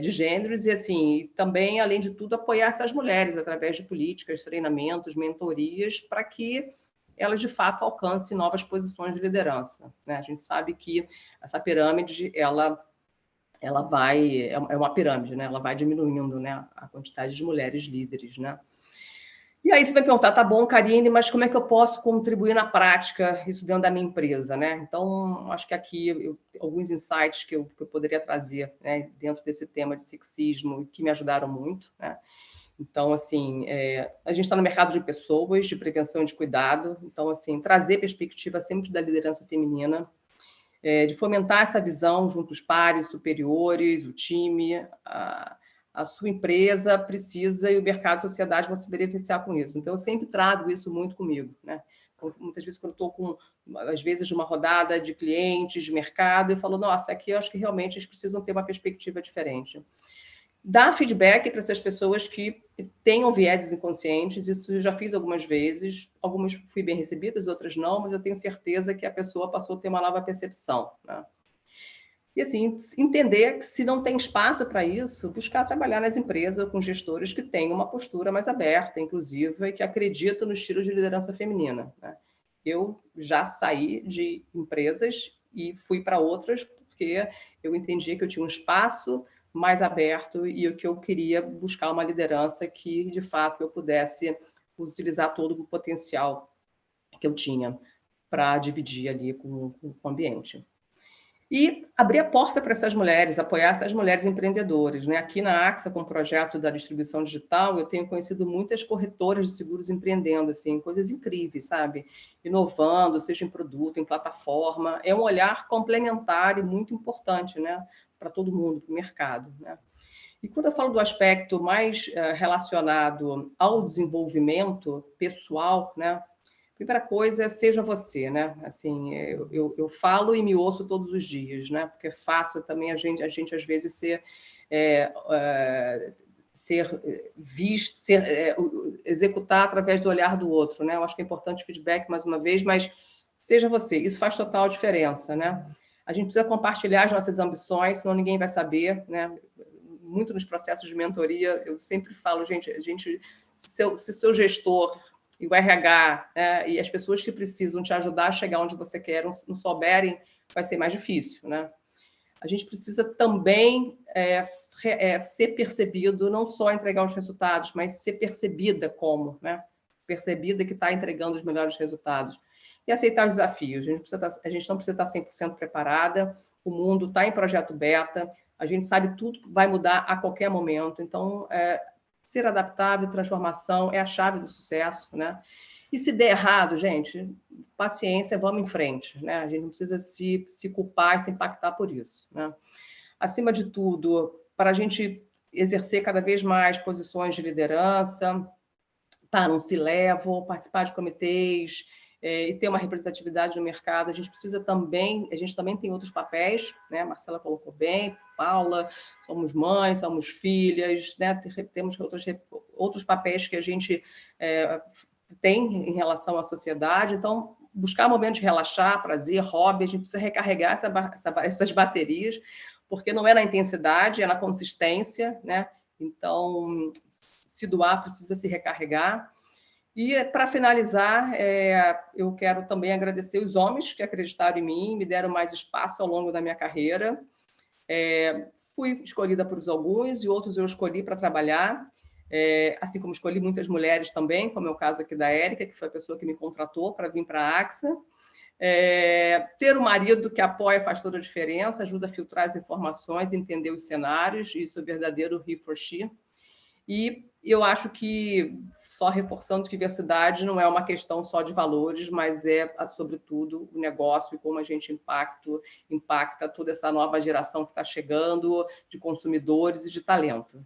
De gêneros e, assim, também, além de tudo, apoiar essas mulheres através de políticas, treinamentos, mentorias, para que elas, de fato, alcancem novas posições de liderança, né? A gente sabe que essa pirâmide, ela vai... É uma pirâmide, né? Ela vai diminuindo, né? A quantidade de mulheres líderes, né? E aí você vai perguntar, tá bom, Karine, mas como é que eu posso contribuir na prática isso dentro da minha empresa, né? Então, acho que aqui alguns insights que eu poderia trazer, né, dentro desse tema de sexismo que me ajudaram muito, né? Então, assim, a gente está no mercado de pessoas, de prevenção e de cuidado. Então, assim, trazer perspectiva sempre da liderança feminina, de fomentar essa visão junto aos pares, superiores, o time, a sua empresa precisa e o mercado e a sociedade vão se beneficiar com isso. Então, eu sempre trago isso muito comigo, né? Muitas vezes, quando eu estou às vezes, de uma rodada de clientes, de mercado, eu falo, nossa, aqui eu acho que realmente eles precisam ter uma perspectiva diferente. Dar feedback para essas pessoas que tenham vieses inconscientes, isso eu já fiz algumas vezes, algumas fui bem recebidas, outras não, mas eu tenho certeza que a pessoa passou a ter uma nova percepção, né? E, assim, entender que se não tem espaço para isso, buscar trabalhar nas empresas com gestores que tenham uma postura mais aberta, inclusiva, e que acreditam no estilo de liderança feminina, né? Eu já saí de empresas e fui para outras porque eu entendia que eu tinha um espaço mais aberto e o que eu queria buscar uma liderança que, de fato, eu pudesse utilizar todo o potencial que eu tinha para dividir ali com o ambiente. E abrir a porta para essas mulheres, apoiar essas mulheres empreendedoras, né? Aqui na AXA, com o projeto da distribuição digital, eu tenho conhecido muitas corretoras de seguros empreendendo, assim, coisas incríveis, sabe? Inovando, seja em produto, em plataforma. É um olhar complementar e muito importante, né? Para todo mundo, para o mercado, né? E quando eu falo do aspecto mais relacionado ao desenvolvimento pessoal, né? Primeira coisa é seja você, né? Assim, eu falo e me ouço todos os dias, né? Porque é fácil também a gente às vezes ser visto, executar através do olhar do outro, né? Eu acho que é importante o feedback mais uma vez, mas seja você, isso faz total diferença, né? A gente precisa compartilhar as nossas ambições, senão ninguém vai saber, né? Muito nos processos de mentoria, eu sempre falo, gente, se o seu gestor e o RH, né, e as pessoas que precisam te ajudar a chegar onde você quer não souberem, vai ser mais difícil, né? A gente precisa também ser percebido, não só entregar os resultados, mas ser percebida como, né? Percebida que está entregando os melhores resultados. E aceitar os desafios. A gente não precisa estar 100% preparada, o mundo está em projeto beta, a gente sabe tudo que vai mudar a qualquer momento. Então, ser adaptável, transformação é a chave do sucesso, né? E se der errado, gente, paciência, vamos em frente, né? A gente não precisa se culpar e se impactar por isso, né? Acima de tudo, para a gente exercer cada vez mais posições de liderança, estar no C-level, participar de comitês, e ter uma representatividade no mercado, a gente também tem outros papéis, né? A Marcela colocou bem, Paula, somos mães, somos filhas, né? Temos outros papéis que a gente tem em relação à sociedade, então buscar momentos de relaxar, prazer, hobby, a gente precisa recarregar essas baterias, porque não é na intensidade, é na consistência, né? Então, se doar, precisa se recarregar. E, para finalizar, eu quero também agradecer os homens que acreditaram em mim, me deram mais espaço ao longo da minha carreira. Fui escolhida por alguns e outros eu escolhi para trabalhar, assim como escolhi muitas mulheres também, como é o caso aqui da Érica, que foi a pessoa que me contratou para vir para a AXA. Ter um marido que apoia faz toda a diferença, ajuda a filtrar as informações, entender os cenários, isso é verdadeiro he for she. E eu acho que, só reforçando que diversidade não é uma questão só de valores, mas sobretudo, o negócio e como a gente impacta toda essa nova geração que está chegando, de consumidores e de talento.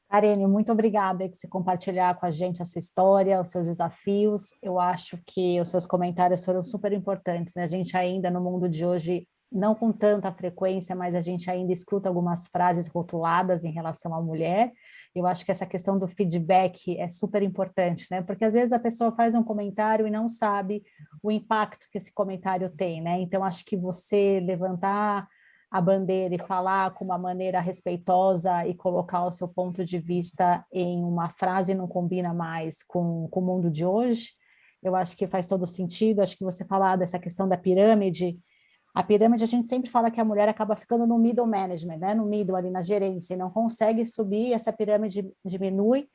Karine, muito obrigada por você compartilhar com a gente a sua história, os seus desafios. Eu acho que os seus comentários foram super importantes, né? A gente ainda, no mundo de hoje, não com tanta frequência, mas a gente ainda escuta algumas frases rotuladas em relação à mulher. Eu acho que essa questão do feedback é super importante, né? Porque às vezes a pessoa faz um comentário e não sabe o impacto que esse comentário tem, né? Então, acho que você levantar a bandeira e falar com uma maneira respeitosa e colocar o seu ponto de vista em uma frase não combina mais com o mundo de hoje, eu acho que faz todo sentido. Acho que você falar dessa questão da pirâmide, a pirâmide a gente sempre fala que a mulher acaba ficando no middle management, né? No middle, ali na gerência, e não consegue subir, essa pirâmide diminui.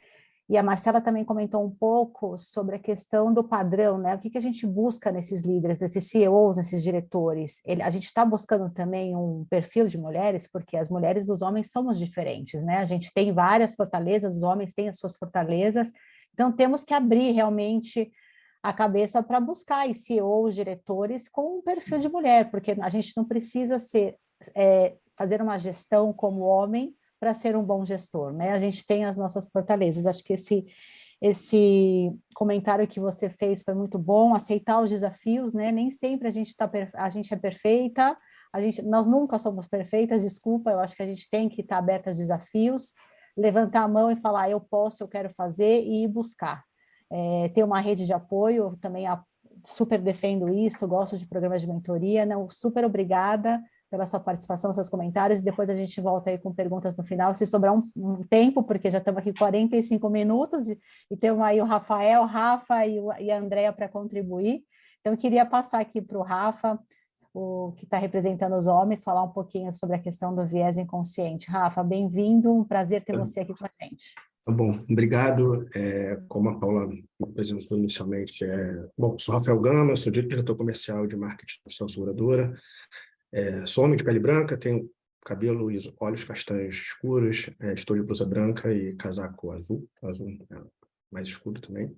E a Marcela também comentou um pouco sobre a questão do padrão, né? O que a gente busca nesses líderes, nesses CEOs, nesses diretores? A gente está buscando também um perfil de mulheres, porque as mulheres e os homens somos diferentes, né? A gente tem várias fortalezas, os homens têm as suas fortalezas, então temos que abrir realmente a cabeça para buscar CEOs, diretores com um perfil de mulher, porque a gente não precisa fazer uma gestão como homem para ser um bom gestor, né? A gente tem as nossas fortalezas. Acho que esse comentário que você fez foi muito bom, aceitar os desafios, né? Nem sempre a gente é perfeita, nós nunca somos perfeitas, desculpa, eu acho que a gente tem que estar aberta aos desafios, levantar a mão e falar, eu posso, eu quero fazer, e ir buscar. Ter uma rede de apoio, eu também super defendo isso, gosto de programas de mentoria, não, super obrigada pela sua participação, seus comentários, e depois a gente volta aí com perguntas no final, se sobrar um tempo, porque já estamos aqui 45 minutos, e temos aí o Rafael, Rafa e a Andrea para contribuir. Então, eu queria passar aqui para o Rafa, que está representando os homens, falar um pouquinho sobre a questão do viés inconsciente. Rafa, bem-vindo, um prazer ter você aqui com a gente. Bom, obrigado. Como a Paula me apresentou inicialmente, sou Rafael Gama, sou diretor comercial de marketing da seguradora. Sou homem de pele branca, tenho cabelo e olhos castanhos escuros, estou de blusa branca e casaco azul mais escuro também.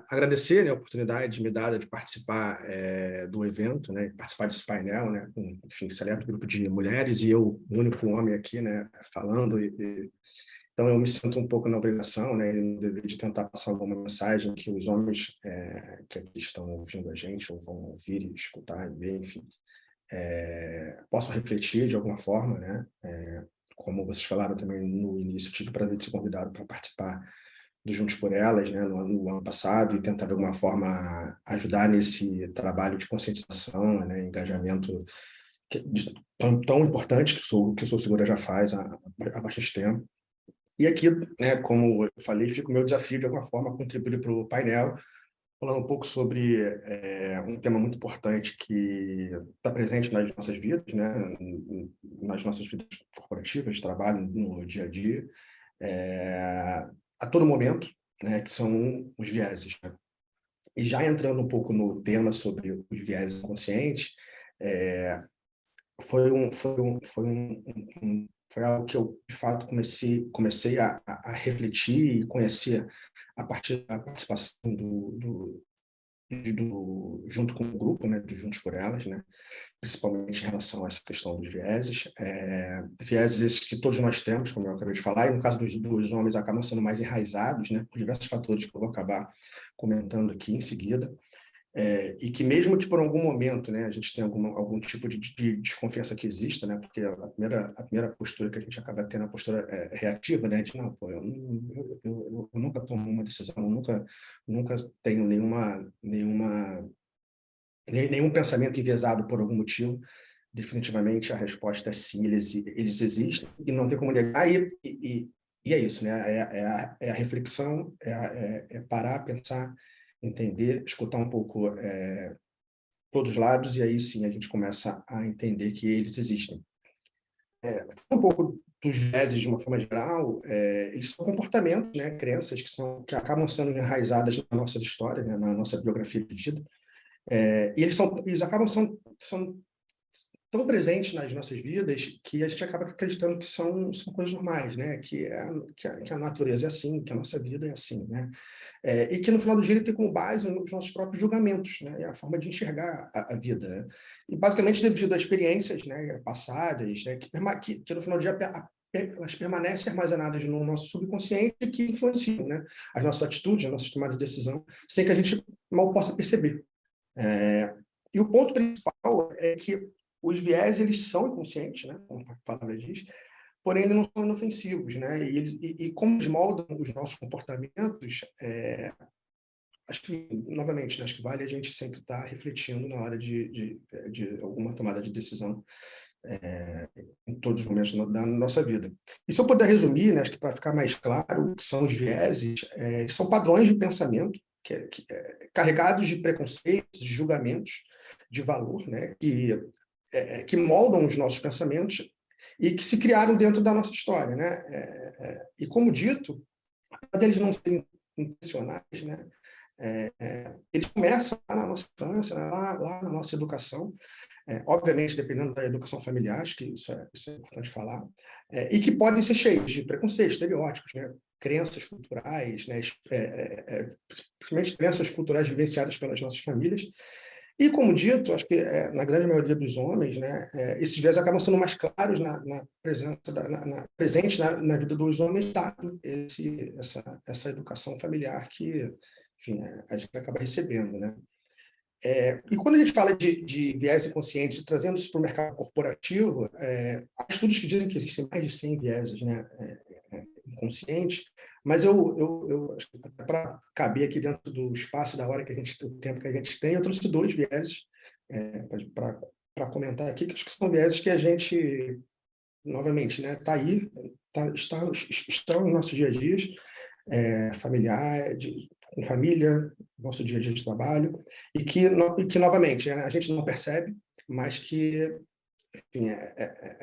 Agradecer, né, a oportunidade me dada de participar do evento, né, participar desse painel, né, com, enfim, seleto grupo de mulheres e eu, o único homem aqui, né, falando. Então, eu me sinto um pouco na obrigação, né, e no dever de tentar passar alguma mensagem que os homens que aqui estão ouvindo a gente, ou vão ouvir e escutar e ver, enfim, possam refletir de alguma forma, né? Como vocês falaram também no início, tive o prazer de ser convidado para participar do Juntos por Elas, né, no ano passado, e tentar de alguma forma ajudar nesse trabalho de conscientização, né, engajamento tão importante que o Sou Segura já faz há bastante tempo. E aqui, né, como eu falei, fica o meu desafio de alguma forma contribuir para o painel, falando um pouco sobre um tema muito importante que está presente nas nossas vidas, né, nas nossas vidas corporativas, de trabalho, no dia a dia, a todo momento, né, que são os vieses, né? E já entrando um pouco no tema sobre os vieses conscientes, foi algo que eu, de fato, comecei a refletir e conhecer a partir da participação junto com o grupo, né, do Juntos por Elas, né, principalmente em relação a essa questão dos vieses. Vieses esses que todos nós temos, como eu acabei de falar, e no caso dos homens acabam sendo mais enraizados, né, por diversos fatores que eu vou acabar comentando aqui em seguida. E que mesmo que por algum momento, né, a gente tenha algum tipo de desconfiança que exista, né, porque a primeira postura que a gente acaba tendo é a postura reativa, né, de não, pô, eu nunca tomo uma decisão, nunca tenho nenhum pensamento enviesado por algum motivo. Definitivamente a resposta é sim, eles existem e não tem como negar, e é isso, né, é a reflexão, é parar, pensar, entender, escutar um pouco todos os lados, e aí sim a gente começa a entender que eles existem. Um pouco dos vieses de uma forma geral, eles são comportamentos, né, crenças que acabam sendo enraizadas na nossa história, né, na nossa biografia de vida, e eles acabam são tão presentes nas nossas vidas que a gente acaba acreditando que são coisas normais, né? Que a natureza é assim, que a nossa vida é assim, né? E que no final do dia ele tem como base os nossos próprios julgamentos, né? A forma de enxergar a vida, né? E basicamente devido a experiências, né, passadas, né, que no final do dia elas permanecem armazenadas no nosso subconsciente e que influenciam, né, as nossas atitudes, a nossa tomada de decisão, sem que a gente mal possa perceber. E o ponto principal é que os viés, eles são inconscientes, né, como a palavra diz, porém eles não são inofensivos, né, e como eles moldam os nossos comportamentos, acho que, novamente, né, acho que vale a gente sempre estar refletindo na hora de alguma tomada de decisão em todos os momentos da nossa vida. E se eu puder resumir, né, acho que para ficar mais claro, o que são os vieses, são padrões de pensamento carregados de preconceitos, de julgamentos, de valor, né, que moldam os nossos pensamentos e que se criaram dentro da nossa história, né? E como dito, apesar deles não serem intencionais, né, eles começam lá na nossa infância, né, lá na nossa educação, obviamente dependendo da educação familiar, acho que isso é importante falar, e que podem ser cheios de preconceitos, estereótipos, né, crenças culturais, né, principalmente crenças culturais vivenciadas pelas nossas famílias. E, como dito, acho que na grande maioria dos homens, né, esses viés acabam sendo mais claros presente na vida dos homens, dado essa educação familiar que, enfim, a gente acaba recebendo, né? E quando a gente fala de viés inconscientes, trazendo isso para o mercado corporativo, há estudos que dizem que existem mais de 100 vieses, né, inconscientes, mas eu acho que para caber aqui dentro do espaço da hora do tempo que a gente tem, eu trouxe 2 vieses para comentar aqui, que acho que são vieses que a gente, novamente, né, está aí, estão nos nossos dia a dias, familiar, com família, nosso dia a dia de trabalho, e que novamente, a gente não percebe, mas que, enfim,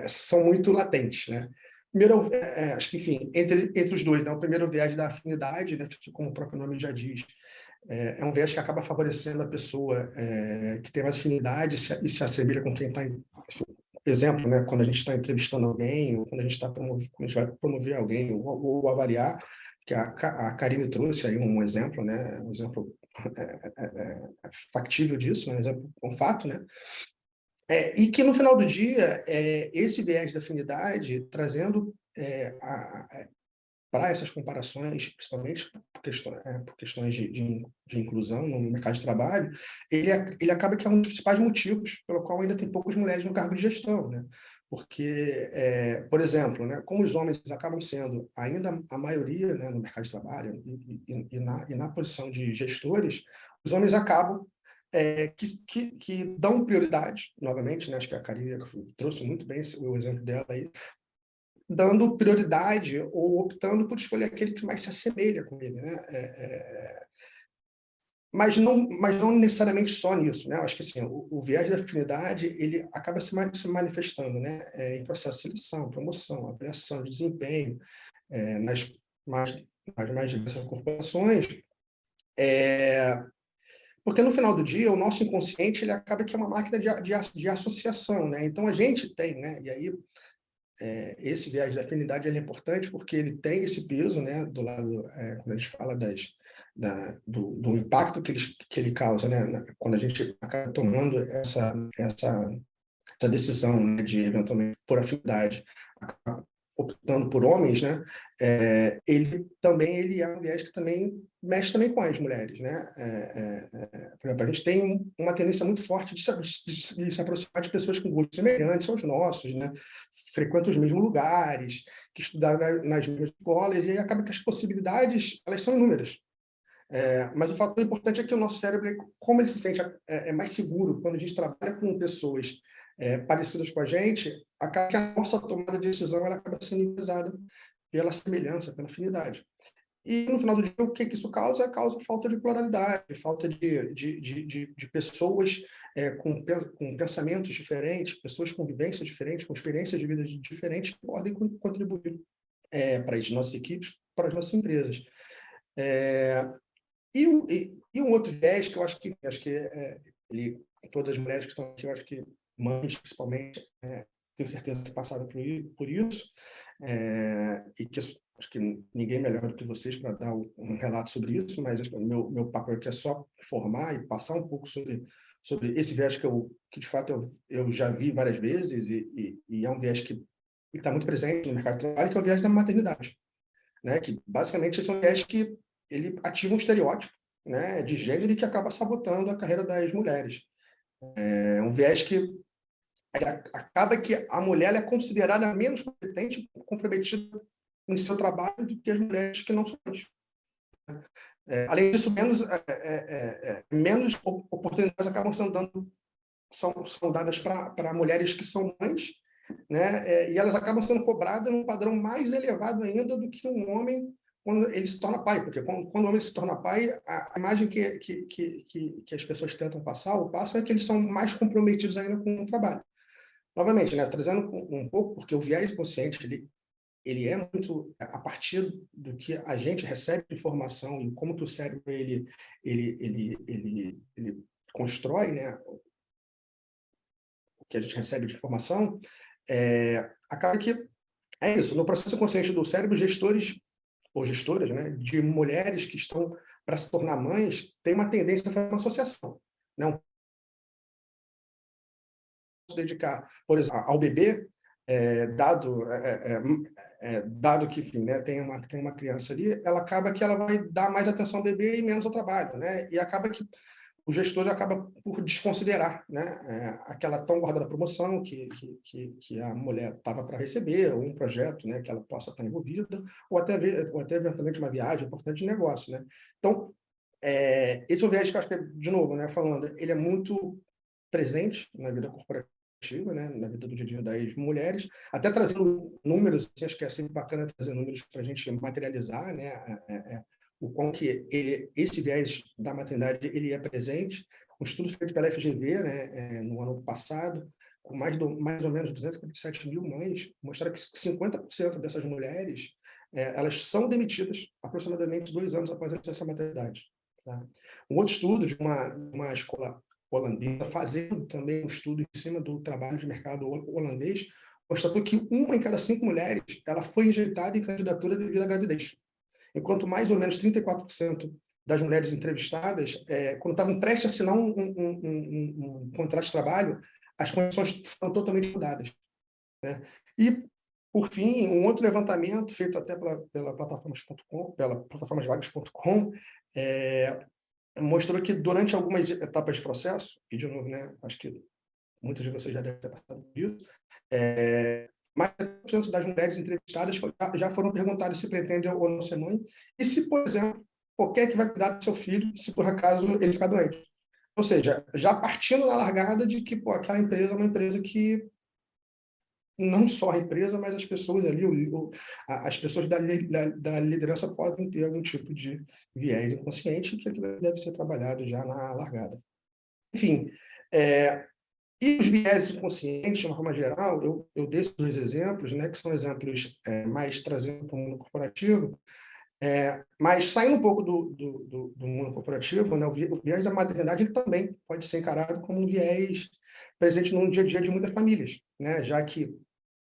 são muito latentes, né? Primeiro, acho que, enfim, entre os dois, né? O primeiro viés da afinidade, né? Que, como o próprio nome já diz, é um viés que acaba favorecendo a pessoa que tem mais afinidade e se assemelha com quem está em... Exemplo, né? Quando a gente está entrevistando alguém, ou quando a gente vai promover alguém, ou avaliar, que a Karine trouxe aí um exemplo, né? Um exemplo factível disso, né? Um exemplo, um fato, né? E que, no final do dia, esse viés da afinidade, trazendo para essas comparações, principalmente por questões de inclusão no mercado de trabalho, ele acaba que é um dos principais motivos pelo qual ainda tem poucas mulheres no cargo de gestão, né? Porque, por exemplo, né, como os homens acabam sendo ainda a maioria, né, no mercado de trabalho e na posição de gestores, os homens acabam que dão prioridade, novamente, né, acho que a Karine trouxe muito bem o exemplo dela aí, dando prioridade ou optando por escolher aquele que mais se assemelha com ele, né? Mas não necessariamente só nisso, né? Eu acho que assim, o viés da afinidade ele acaba se manifestando, né? Em processo de seleção, promoção, avaliação de desempenho, nas mais diversas corporações, porque no final do dia o nosso inconsciente ele acaba que é uma máquina de associação, né? Então a gente tem, né? E aí esse viés da afinidade ele é importante porque ele tem esse peso, né, do lado, quando a gente fala do impacto que ele causa, né, quando a gente acaba tomando essa decisão, né, de eventualmente por afinidade, optando por homens, né, ele é um viés que também mexe também com as mulheres, né? Por exemplo, a gente tem uma tendência muito forte de se aproximar de pessoas com gostos semelhantes aos nossos, né? Frequentam os mesmos lugares, que estudaram nas mesmas escolas, e aí acaba que as possibilidades elas são inúmeras. Mas o fator importante é que o nosso cérebro, como ele se sente mais seguro quando a gente trabalha com pessoas parecidas com a gente, acaba que a nossa tomada de decisão ela acaba sendo enviesada pela semelhança, pela afinidade. E, no final do dia, o que isso causa? Causa falta de pluralidade, falta de pessoas com pensamentos diferentes, pessoas com vivências diferentes, com experiências de vida diferentes, que podem contribuir para as nossas equipes, para as nossas empresas. E um outro viés que eu acho que todas as mulheres que estão aqui, eu acho que mães, principalmente, tenho certeza que passaram por isso, e que acho que ninguém melhor do que vocês para dar um relato sobre isso, mas acho que o meu papel aqui é só informar e passar um pouco sobre esse viés que de fato eu já vi várias vezes e é um viés que está muito presente no mercado de trabalho, que é o viés da maternidade, né? Que basicamente esse é um viés que ele ativa um estereótipo, né, de gênero e que acaba sabotando a carreira das mulheres. É um viés que acaba que a mulher é considerada menos competente, comprometida em seu trabalho do que as mulheres que não são mães. Além disso, menos oportunidades acabam são dadas para mulheres que são mães, né? E elas acabam sendo cobradas num padrão mais elevado ainda do que um homem quando ele se torna pai, porque quando o homem se torna pai, a imagem que as pessoas tentam passar, o passo é que eles são mais comprometidos ainda com o trabalho. Novamente, né, trazendo um pouco, porque o viés consciente, ele é muito a partir do que a gente recebe de informação e como que o cérebro ele constrói, né, o que a gente recebe de informação, acaba que é isso, no processo consciente do cérebro, gestores ou gestoras, né, de mulheres que estão para se tornar mães, tem uma tendência a fazer uma associação, né, se dedicar, por exemplo, ao bebê, dado que, enfim, né, tem uma criança ali, ela acaba que ela vai dar mais atenção ao bebê e menos ao trabalho, né? E acaba que o gestor acaba por desconsiderar, né, aquela tão guardada promoção que a mulher estava para receber, ou um projeto, né, que ela possa estar envolvida, ou até eventualmente uma viagem importante de negócio, né? Então, esse é um viés que eu acho que, de novo, né, falando, ele é muito presente na vida corporativa, né, na vida do dia a dia das mulheres, até trazendo números, assim, acho que é sempre bacana trazer números para a gente materializar, né, o quão que esse viés da maternidade ele é presente. Um estudo feito pela FGV, né, no ano passado, com mais ou menos 257 mil mães, mostraram que 50% dessas mulheres elas são demitidas aproximadamente 2 anos após a licença maternidade. Tá? Um outro estudo de uma escola holandesa, fazendo também um estudo em cima do trabalho de mercado holandês, constatou que 1 em cada 5 mulheres ela foi rejeitada em candidatura devido à gravidez. Enquanto mais ou menos 34% das mulheres entrevistadas, quando estavam prestes a assinar um contrato de trabalho, as condições foram totalmente mudadas. Né? E, por fim, um outro levantamento feito até pela plataformasvagas.com mostrou que durante algumas etapas de processo, e de novo, né, acho que muitas de vocês já devem ter passado por isso, mais de 70% das mulheres entrevistadas já foram perguntadas se pretendem ou não ser mãe, e se, por exemplo, quem é que vai cuidar do seu filho se por acaso ele ficar doente. Ou seja, já partindo na largada de que aquela empresa é uma empresa que não só a empresa, mas as pessoas ali, as pessoas da liderança podem ter algum tipo de viés inconsciente que deve ser trabalhado já na largada. Enfim, e os viés inconscientes, de uma forma geral, eu dei esses 2 exemplos, né, que são exemplos mais trazendo para o mundo corporativo, mas saindo um pouco do mundo corporativo, né, o viés da maternidade ele também pode ser encarado como um viés presente no dia a dia de muitas famílias, né, já que,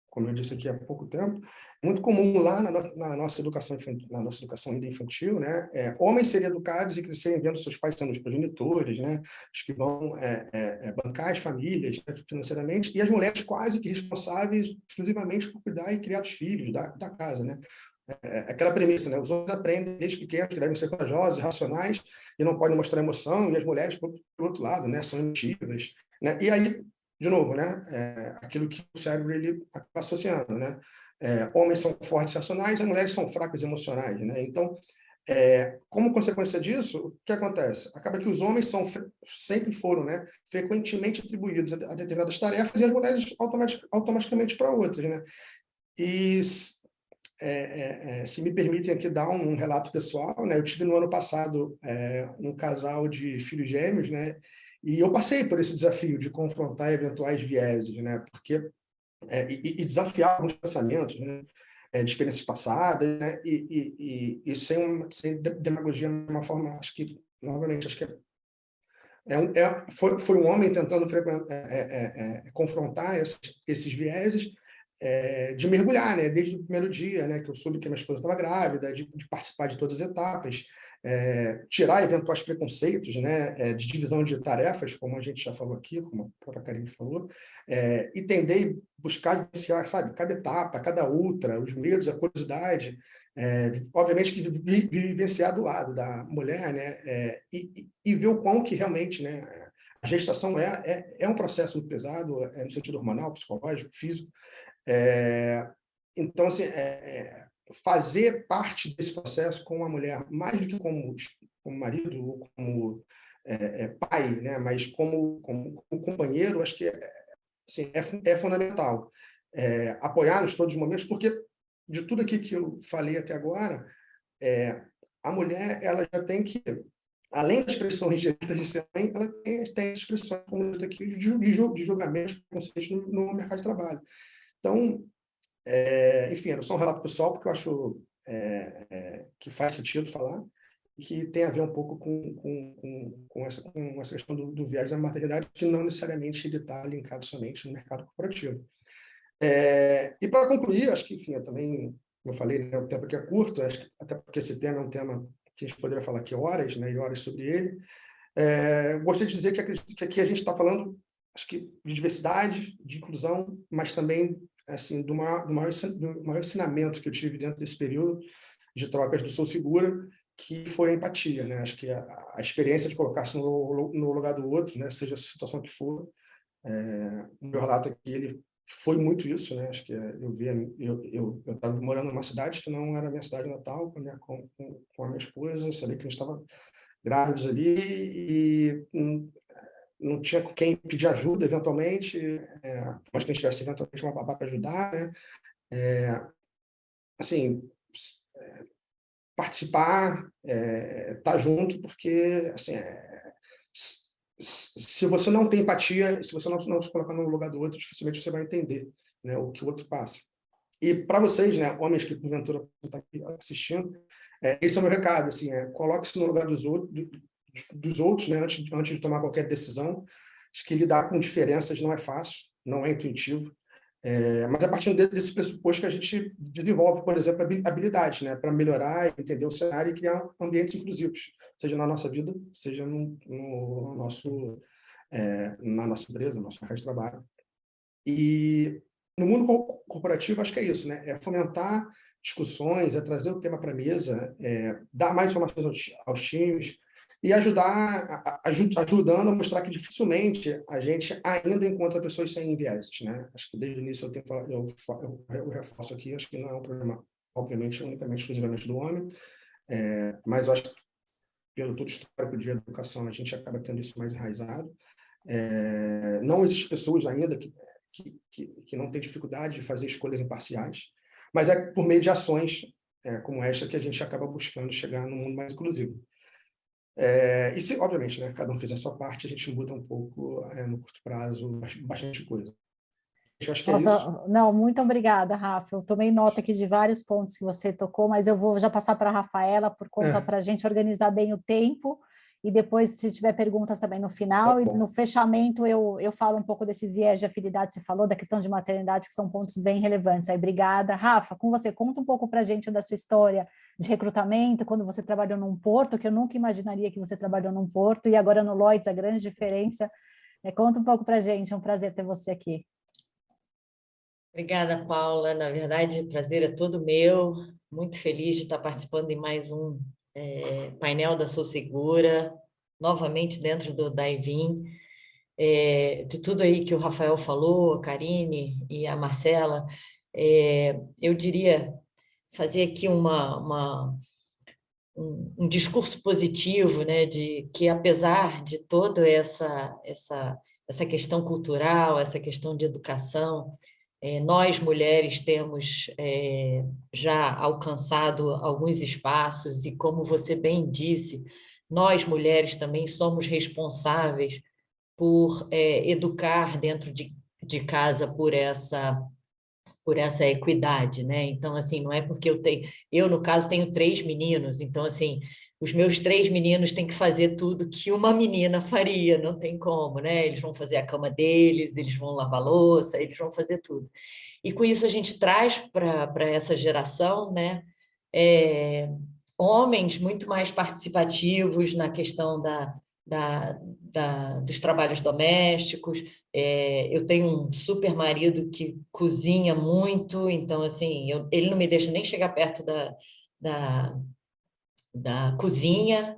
como eu disse aqui há pouco tempo, é muito comum lá na nossa educação infantil, na nossa educação ainda infantil, né, homens serem educados e crescerem vendo seus pais sendo os progenitores, né, os que vão bancar as famílias, né, financeiramente, e as mulheres quase que responsáveis exclusivamente por cuidar e criar os filhos da casa, né. Aquela premissa, né, os homens aprendem desde pequenos que devem ser corajosos, racionais e não podem mostrar emoção, e as mulheres, por outro lado, né, são emotivas, né, e aí de novo, né, aquilo que o cérebro ele acaba associando, né? Homens são fortes e racionais, as mulheres são fracas e emocionais, né? Então, como consequência disso, o que acontece? Acaba que os homens sempre foram, né, frequentemente atribuídos a determinadas tarefas e as mulheres automaticamente para outras, né? E se me permitem aqui dar um relato pessoal, né? Eu tive no ano passado um casal de filhos gêmeos, né? E eu passei por esse desafio de confrontar eventuais vieses, né? Porque e desafiar alguns pensamentos, né? De experiências passadas, né? E sem demagogia, de uma forma, acho que novamente acho que foi um homem tentando confrontar esses vieses, de mergulhar, né? Desde o primeiro dia, né? Que eu soube que a minha esposa estava grávida, de participar de todas as etapas. Tirar eventuais preconceitos, né, de divisão de tarefas, como a gente já falou aqui, como a própria Karine falou, entender e buscar vivenciar, sabe, cada etapa, cada outra, os medos, a curiosidade, obviamente que vivenciar do lado da mulher, né, e ver o quão que realmente, né, a gestação é um processo pesado, no sentido hormonal, psicológico, físico. Então, assim, fazer parte desse processo com uma mulher, mais do que como marido ou como pai, né, mas como companheiro, acho que assim, é fundamental apoiar-nos todos os momentos, porque de tudo aqui que eu falei até agora, a mulher ela já tem que, além das expressões diretas de ser mãe, ela tem expressões como aqui de julgamentos preconceitos no mercado de trabalho. Então, enfim, era só um relato pessoal, porque eu acho que faz sentido falar, e que tem a ver um pouco com essa questão do viés da maternidade, que não necessariamente ele está linkado somente no mercado corporativo. E para concluir, acho que, enfim, eu também, como eu falei, né, o tempo aqui é curto, acho que, até porque esse tema é um tema que a gente poderia falar aqui horas, né, e horas sobre ele. Gostaria de dizer que aqui a gente está falando, acho que, de diversidade, de inclusão, mas também assim, do maior ensinamento que eu tive dentro desse período de trocas do Sou Segura, que foi a empatia, né? Acho que a experiência de colocar-se no lugar do outro, né? Seja a situação que for, o meu relato aqui, ele foi muito isso, né? Acho que eu estava morando numa cidade que não era a minha cidade natal, com a minha esposa, sabia que a gente estava grávidos ali e não tinha quem pedir ajuda, eventualmente, mas quem tivesse eventualmente uma babá para ajudar, né? Assim, participar, estar junto, porque assim, se você não tem empatia, se você não se colocar no lugar do outro, dificilmente você vai entender, né, o que o outro passa. E para vocês, né, homens que porventura estão aqui assistindo, esse é o meu recado, assim, coloque-se no lugar dos outros, né, antes de tomar qualquer decisão. Acho que lidar com diferenças não é fácil, não é intuitivo, mas a partir desse pressuposto que a gente desenvolve, por exemplo, habilidades, né, para melhorar, entender o cenário e criar ambientes inclusivos, seja na nossa vida, seja no nosso, na nossa empresa, no nosso mercado de trabalho. E no mundo corporativo, acho que é isso, né? É fomentar discussões, é trazer o tema para a mesa, dar mais informações aos times e ajudando a mostrar que dificilmente a gente ainda encontra pessoas sem vieses, né? Acho que desde o início eu reforço aqui, acho que não é um problema, obviamente, unicamente, exclusivamente do homem, mas eu acho que pelo todo histórico de educação a gente acaba tendo isso mais enraizado. Não existem pessoas ainda que não têm dificuldade de fazer escolhas imparciais, mas é por meio de ações como esta que a gente acaba buscando chegar num mundo mais inclusivo. E se, obviamente, né, cada um fizer a sua parte, a gente muda um pouco, no curto prazo, bastante coisa. Eu acho que é isso. Não, muito obrigada, Rafa. Eu tomei nota aqui de vários pontos que você tocou, mas eu vou já passar para a Rafaela por conta para a gente organizar bem o tempo. E depois, se tiver perguntas também no final, e no fechamento eu falo um pouco desse viés de afinidade que você falou, da questão de maternidade, que são pontos bem relevantes. Aí, obrigada. Rafa, com você, conta um pouco para a gente da sua história de recrutamento, quando você trabalhou num porto, que eu nunca imaginaria que você trabalhou num porto, e agora no Lloyds, a grande diferença. Conta um pouco para a gente, é um prazer ter você aqui. Obrigada, Paula. Na verdade, o prazer é todo meu. Muito feliz de estar participando em mais um painel da Sou Segura, novamente dentro do Daivin. De tudo aí que o Rafael falou, a Karine e a Marcela, eu diria fazer aqui um discurso positivo, né, de que apesar de toda essa questão cultural, essa questão de educação, nós, mulheres, temos já alcançado alguns espaços e, como você bem disse, nós, mulheres, também somos responsáveis por educar dentro de casa por essa equidade, né? Então, assim, não é porque eu, no caso, tenho 3 meninos, então, assim, os meus 3 meninos têm que fazer tudo que uma menina faria, não tem como, né? Eles vão fazer a cama deles, eles vão lavar a louça, eles vão fazer tudo. E com isso a gente traz para essa geração, né, homens muito mais participativos na questão dos trabalhos domésticos. Eu tenho um super marido que cozinha muito, então, assim, ele não me deixa nem chegar perto da cozinha.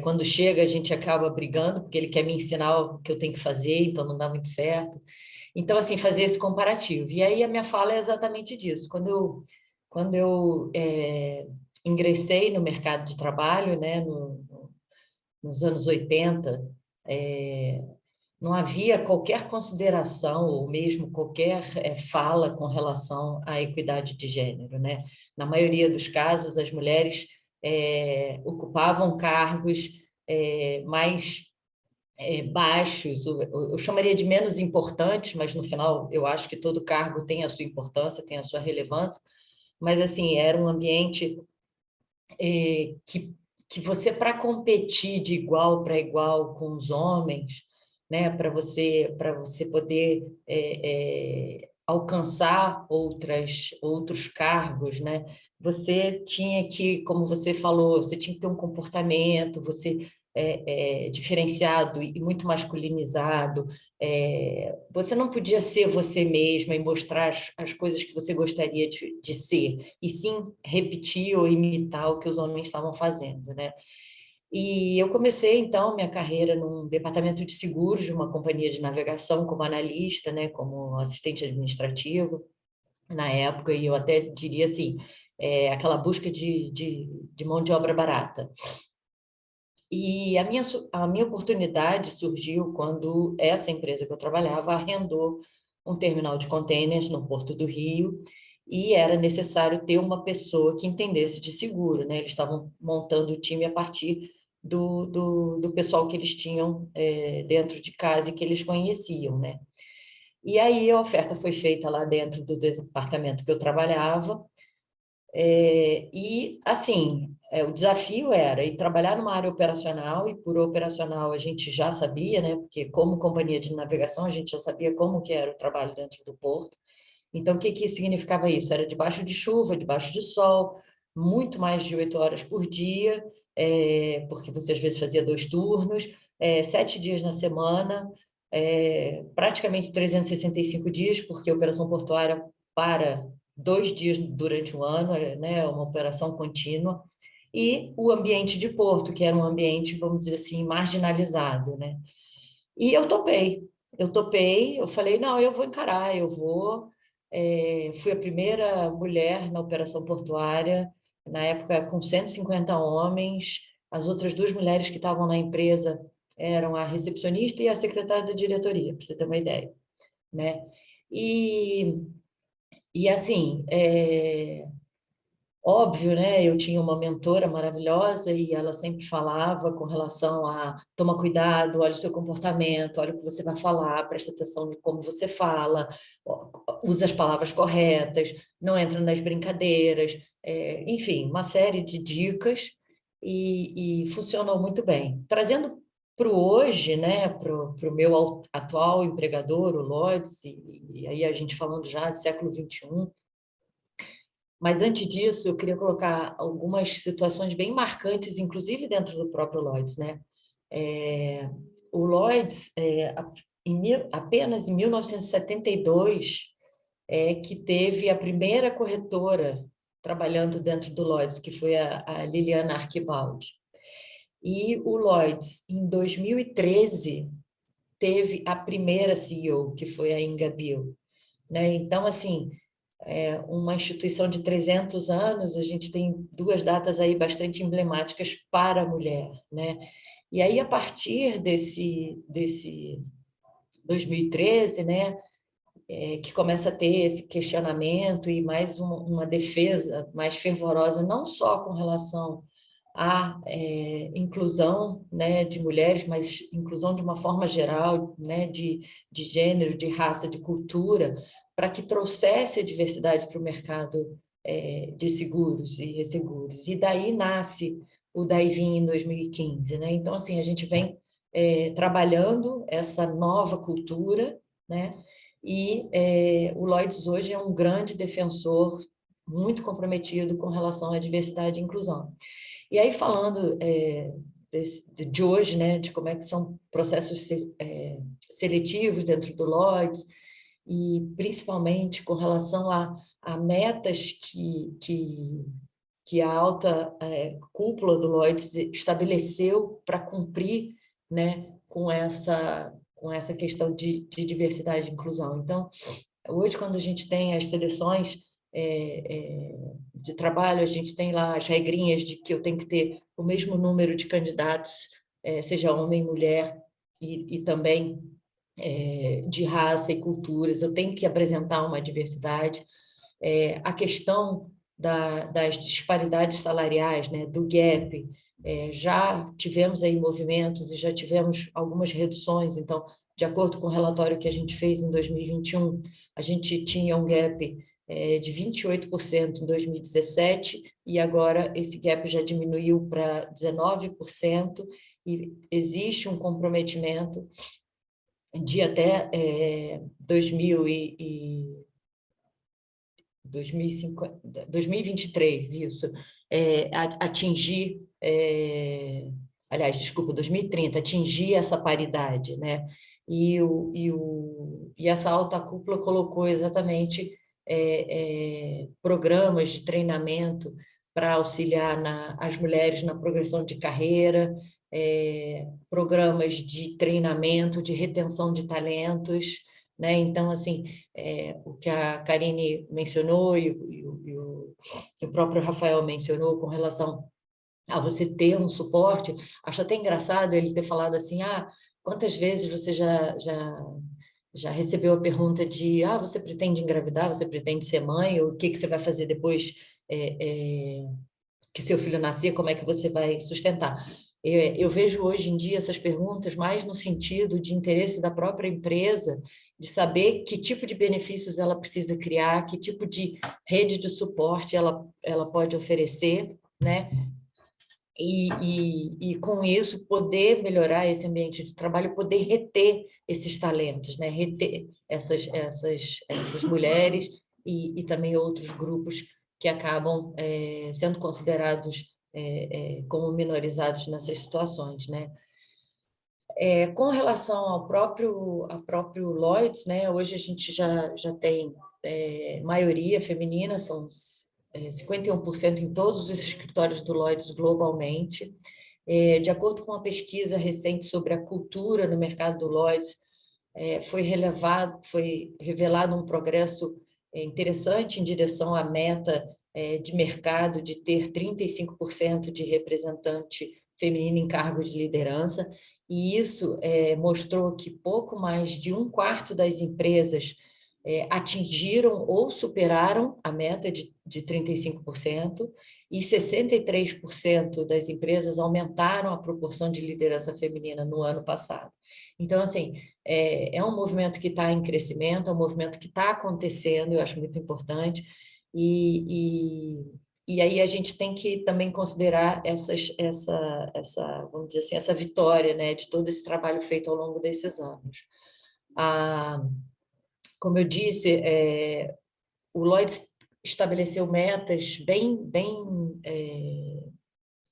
Quando chega, a gente acaba brigando, porque ele quer me ensinar o que eu tenho que fazer, então não dá muito certo. Então, assim, fazer esse comparativo. E aí a minha fala é exatamente disso. Quando eu ingressei no mercado de trabalho, né, nos anos 80, não havia qualquer consideração ou mesmo qualquer fala com relação à equidade de gênero, né? Na maioria dos casos, as mulheres ocupavam cargos mais baixos, eu chamaria de menos importantes, mas no final eu acho que todo cargo tem a sua importância, tem a sua relevância, mas assim, era um ambiente que você, para competir de igual para igual com os homens, né, para você poder alcançar outros cargos, né, você tinha que, como você falou, você tinha que ter um comportamento, diferenciado e muito masculinizado. Você não podia ser você mesma e mostrar as coisas que você gostaria de ser, e sim repetir ou imitar o que os homens estavam fazendo, né? E eu comecei, então, minha carreira num departamento de seguros de uma companhia de navegação como analista, né, como assistente administrativo na época, e eu até diria assim, aquela busca de mão de obra barata. E a minha oportunidade surgiu quando essa empresa que eu trabalhava arrendou um terminal de containers no Porto do Rio, e era necessário ter uma pessoa que entendesse de seguro, né? Eles estavam montando o time a partir do pessoal que eles tinham dentro de casa e que eles conheciam, né? E aí a oferta foi feita lá dentro do departamento que eu trabalhava, e assim, o desafio era ir trabalhar numa área operacional, e por operacional a gente já sabia, né? Porque como companhia de navegação a gente já sabia como que era o trabalho dentro do porto. Então, o que significava isso? Era debaixo de chuva, debaixo de sol, muito mais de 8 horas por dia, porque você às vezes fazia 2 turnos, 7 dias na semana, praticamente 365 dias, porque a operação portuária para 2 dias durante o ano, né? Uma operação contínua, e o ambiente de porto, que era um ambiente, vamos dizer assim, marginalizado, né? E eu topei, eu falei, não, eu vou encarar, eu vou. Fui a primeira mulher na operação portuária, na época com 150 homens, as outras 2 mulheres que estavam na empresa eram a recepcionista e a secretária da diretoria, para você ter uma ideia, né? E assim, óbvio, né? Eu tinha uma mentora maravilhosa e ela sempre falava com relação a toma cuidado, olha o seu comportamento, olha o que você vai falar, presta atenção de como você fala, usa as palavras corretas, não entra nas brincadeiras, enfim, uma série de dicas e funcionou muito bem. Trazendo para o hoje, né? Para o meu atual empregador, o Lloyds, e aí a gente falando já de século XXI. Mas antes disso, eu queria colocar algumas situações bem marcantes, inclusive dentro do próprio Lloyds, né? O Lloyds, apenas em 1972, que teve a primeira corretora trabalhando dentro do Lloyds, que foi a Liliana Arquibaldi. E o Lloyds, em 2013, teve a primeira CEO, que foi a Inga Bill, né? Então, assim, uma instituição de 300 anos, a gente tem 2 datas aí bastante emblemáticas para a mulher, né? E aí, a partir desse 2013, né, que começa a ter esse questionamento e mais uma defesa mais fervorosa, não só com relação à inclusão, né, de mulheres, mas inclusão de uma forma geral, né, de gênero, de raça, de cultura, para que trouxesse a diversidade para o mercado de seguros e resseguros. E daí nasce o Daivin em 2015, né? Então, assim, a gente vem trabalhando essa nova cultura, né? E o Lloyds hoje é um grande defensor, muito comprometido com relação à diversidade e inclusão. E aí, falando de hoje, né, de como é que são processos seletivos dentro do Lloyds, e principalmente com relação a metas que a alta cúpula do Lloyds estabeleceu para cumprir, né, com essa questão de diversidade e inclusão. Então, hoje, quando a gente tem as seleções de trabalho, a gente tem lá as regrinhas de que eu tenho que ter o mesmo número de candidatos, seja homem, mulher, e também de raça e culturas, eu tenho que apresentar uma diversidade. A questão das disparidades salariais, né, do gap, já tivemos aí movimentos e já tivemos algumas reduções. Então, de acordo com o relatório que a gente fez em 2021, a gente tinha um gap de 28% em 2017, e agora esse gap já diminuiu para 19%, e existe um comprometimento de até 2023, isso, atingir, aliás, desculpa, 2030, atingir essa paridade, né? E essa alta cúpula colocou exatamente programas de treinamento para auxiliar as mulheres na progressão de carreira, programas de treinamento, de retenção de talentos, né? Então, assim, o que a Karine mencionou e o próprio Rafael mencionou com relação a você ter um suporte, acho até engraçado ele ter falado assim, quantas vezes você já recebeu a pergunta de, você pretende engravidar, você pretende ser mãe, ou o que você vai fazer depois que seu filho nascer, como é que você vai sustentar? Eu vejo hoje em dia essas perguntas mais no sentido de interesse da própria empresa, de saber que tipo de benefícios ela precisa criar, que tipo de rede de suporte ela pode oferecer, né? E com isso poder melhorar esse ambiente de trabalho, poder reter esses talentos, né? Reter essas mulheres e também outros grupos que acabam sendo considerados como minorizados nessas situações, né? Com relação ao próprio Lloyds, né? Hoje a gente já tem maioria feminina, são 51% em todos os escritórios do Lloyds globalmente. De acordo com uma pesquisa recente sobre a cultura no mercado do Lloyds, foi revelado um progresso interessante em direção à meta de mercado de ter 35% de representante feminino em cargo de liderança, e isso mostrou que pouco mais de 1/4 das empresas atingiram ou superaram a meta de 35%, e 63% das empresas aumentaram a proporção de liderança feminina no ano passado. Então, assim, é um movimento que está em crescimento, é um movimento que está acontecendo, eu acho muito importante, e aí a gente tem que também considerar vamos dizer assim, essa vitória, né, de todo esse trabalho feito ao longo desses anos. Como eu disse, o Lloyds estabeleceu metas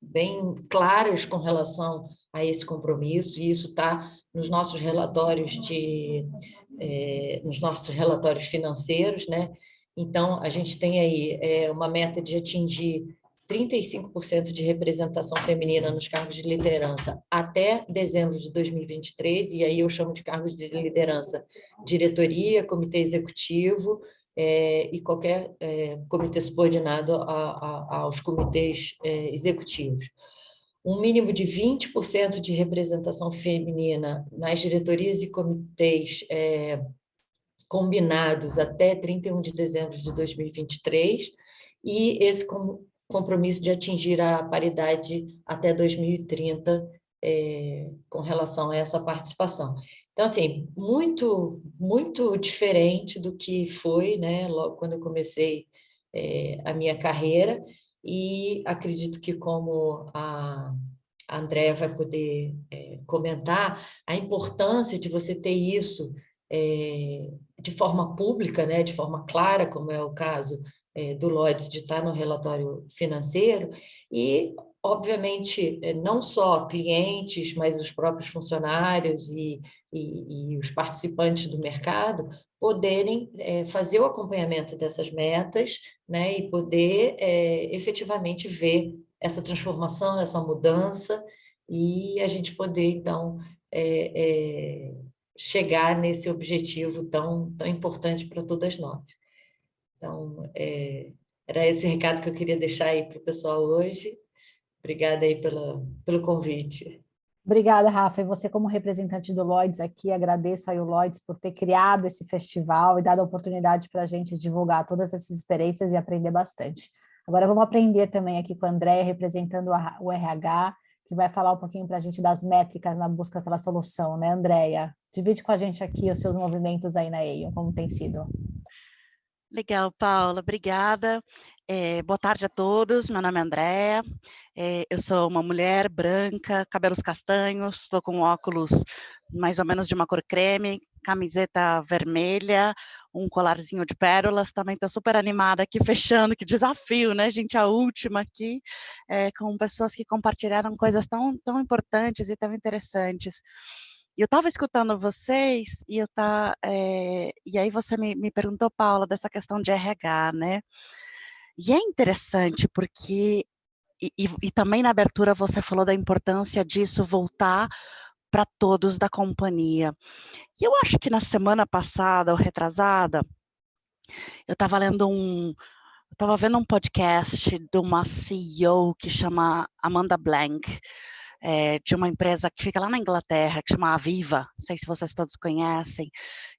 bem claras com relação a esse compromisso, e isso está nos nossos relatórios financeiros, né? Então, a gente tem aí uma meta de atingir 35% de representação feminina nos cargos de liderança até dezembro de 2023, e aí eu chamo de cargos de liderança diretoria, comitê executivo e qualquer comitê subordinado aos comitês executivos. Um mínimo de 20% de representação feminina nas diretorias e comitês combinados até 31 de dezembro de 2023, e esse compromisso de atingir a paridade até 2030 com relação a essa participação. Então, assim, muito, muito diferente do que foi, né, logo quando eu comecei a minha carreira, e acredito que, como a Andréa vai poder comentar, a importância de você ter isso de forma pública, né, de forma clara, como é o caso do Lloyds, de estar no relatório financeiro, e, obviamente, não só clientes, mas os próprios funcionários e os participantes do mercado poderem fazer o acompanhamento dessas metas, né, e poder efetivamente ver essa transformação, essa mudança, e a gente poder, então, chegar nesse objetivo tão importante para todas nós. Então, era esse recado que eu queria deixar aí para o pessoal hoje. Obrigada aí pelo convite. Obrigada, Rafa. E você, como representante do Lloyds aqui, agradeço aí o Lloyds por ter criado esse festival e dado a oportunidade para a gente divulgar todas essas experiências e aprender bastante. Agora vamos aprender também aqui com a Andréa, representando o RH, que vai falar um pouquinho para a gente das métricas na busca pela solução, né, Andréa? Divide com a gente aqui os seus movimentos aí na Aon, como tem sido. Legal, Paula, obrigada. Boa tarde a todos, meu nome é Andréa, eu sou uma mulher branca, cabelos castanhos, estou com óculos mais ou menos de uma cor creme, camiseta vermelha, um colarzinho de pérolas, também estou super animada aqui, fechando, que desafio, né, gente, a última aqui, com pessoas que compartilharam coisas tão importantes e tão interessantes. Eu estava escutando vocês e e aí você me perguntou, Paula, dessa questão de RH, né? E é interessante porque, e também na abertura você falou da importância disso voltar para todos da companhia. E eu acho que na semana passada ou retrasada, eu estava vendo um podcast de uma CEO que chama Amanda Blank, de uma empresa que fica lá na Inglaterra, que chama Aviva, não sei se vocês todos conhecem,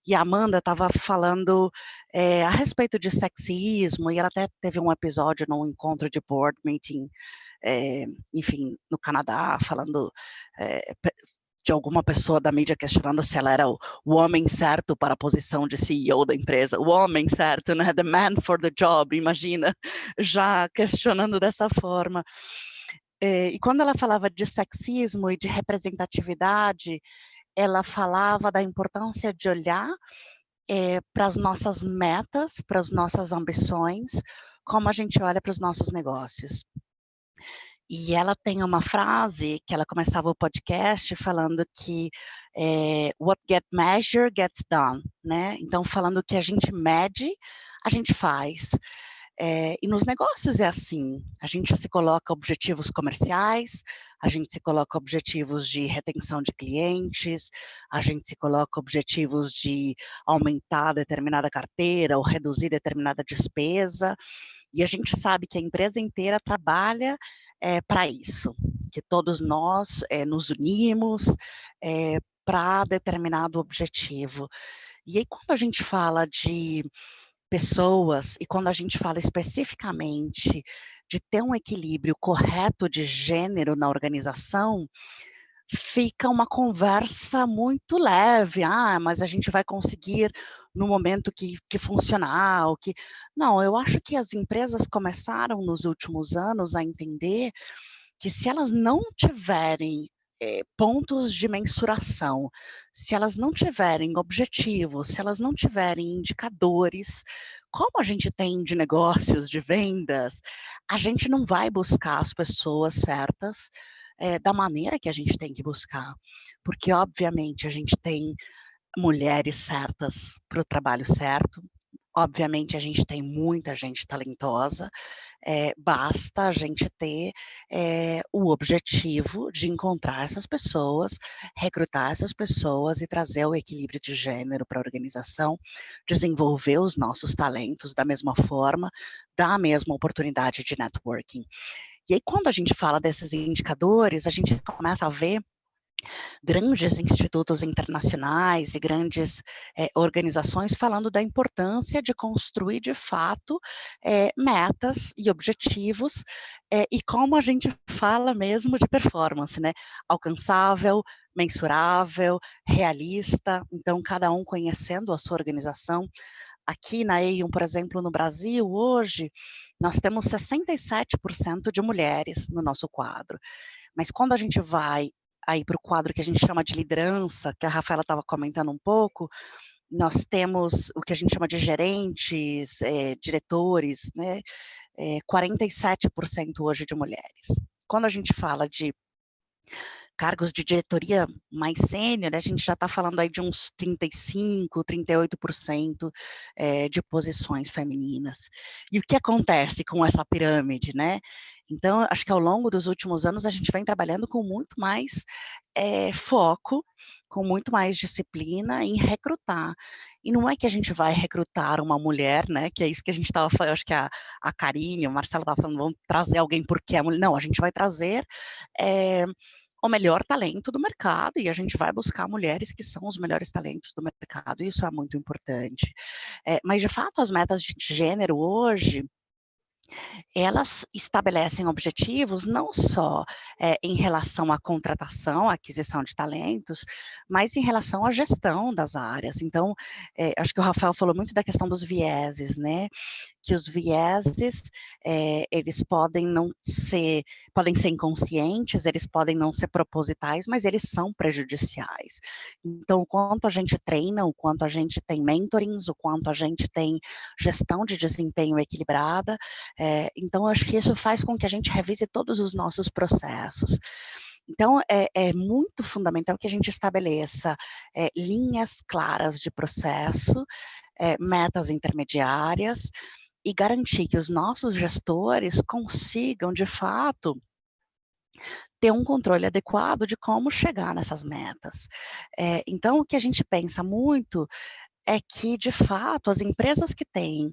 e a Amanda estava falando a respeito de sexismo, e ela até teve um episódio num encontro de board meeting, enfim, no Canadá, falando de alguma pessoa da mídia questionando se ela era o homem certo para a posição de CEO da empresa, o homem certo, né? The man for the job, imagina, já questionando dessa forma. E quando ela falava de sexismo e de representatividade, ela falava da importância de olhar para as nossas metas, para as nossas ambições, como a gente olha para os nossos negócios. E ela tem uma frase que ela começava o podcast falando que what get measured gets done, né? Então, falando que a gente mede, a gente faz. E nos negócios é assim, a gente se coloca objetivos comerciais, a gente se coloca objetivos de retenção de clientes, a gente se coloca objetivos de aumentar determinada carteira ou reduzir determinada despesa, e a gente sabe que a empresa inteira trabalha para isso, que todos nós nos unimos para determinado objetivo. E aí, quando a gente fala de pessoas, e quando a gente fala especificamente de ter um equilíbrio correto de gênero na organização, fica uma conversa muito leve. Mas a gente vai conseguir no momento que funcionar. Não, eu acho que as empresas começaram nos últimos anos a entender que se elas não tiverem pontos de mensuração, se elas não tiverem objetivos, se elas não tiverem indicadores, como a gente tem de negócios, de vendas, a gente não vai buscar as pessoas certas da maneira que a gente tem que buscar. Porque, obviamente, a gente tem mulheres certas para o trabalho certo, obviamente, a gente tem muita gente talentosa, basta a gente ter o objetivo de encontrar essas pessoas, recrutar essas pessoas e trazer o equilíbrio de gênero para a organização, desenvolver os nossos talentos da mesma forma, dar a mesma oportunidade de networking. E aí, quando a gente fala desses indicadores, a gente começa a ver grandes institutos internacionais e grandes organizações falando da importância de construir, de fato, metas e objetivos, e como a gente fala mesmo de performance, né? Alcançável, mensurável, realista, então cada um conhecendo a sua organização. Aqui na EIUM, por exemplo, no Brasil, hoje, nós temos 67% de mulheres no nosso quadro, mas quando a gente vai aí para o quadro que a gente chama de liderança, que a Rafaela estava comentando um pouco, nós temos o que a gente chama de gerentes, diretores, né? 47% hoje de mulheres. Quando a gente fala de cargos de diretoria mais sênior, a gente já está falando aí de uns 35%, 38% de posições femininas. E o que acontece com essa pirâmide, né? Então, acho que ao longo dos últimos anos a gente vem trabalhando com muito mais foco, com muito mais disciplina em recrutar. E não é que a gente vai recrutar uma mulher, né? Que é isso que a gente estava falando, acho que a Karine, o Marcelo estava falando, vamos trazer alguém porque é mulher. Não, a gente vai trazer o melhor talento do mercado, e a gente vai buscar mulheres que são os melhores talentos do mercado, isso é muito importante. Mas, de fato, as metas de gênero hoje, elas estabelecem objetivos não só em relação à contratação, à aquisição de talentos, mas em relação à gestão das áreas. Então, acho que o Rafael falou muito da questão dos vieses, né? Que os vieses, eles podem ser inconscientes, eles podem não ser propositais, mas eles são prejudiciais. Então, o quanto a gente treina, o quanto a gente tem mentorings, o quanto a gente tem gestão de desempenho equilibrada, então, acho que isso faz com que a gente revise todos os nossos processos. Então, é muito fundamental que a gente estabeleça linhas claras de processo, metas intermediárias, e garantir que os nossos gestores consigam, de fato, ter um controle adequado de como chegar nessas metas. Então, o que a gente pensa muito é que, de fato, as empresas que têm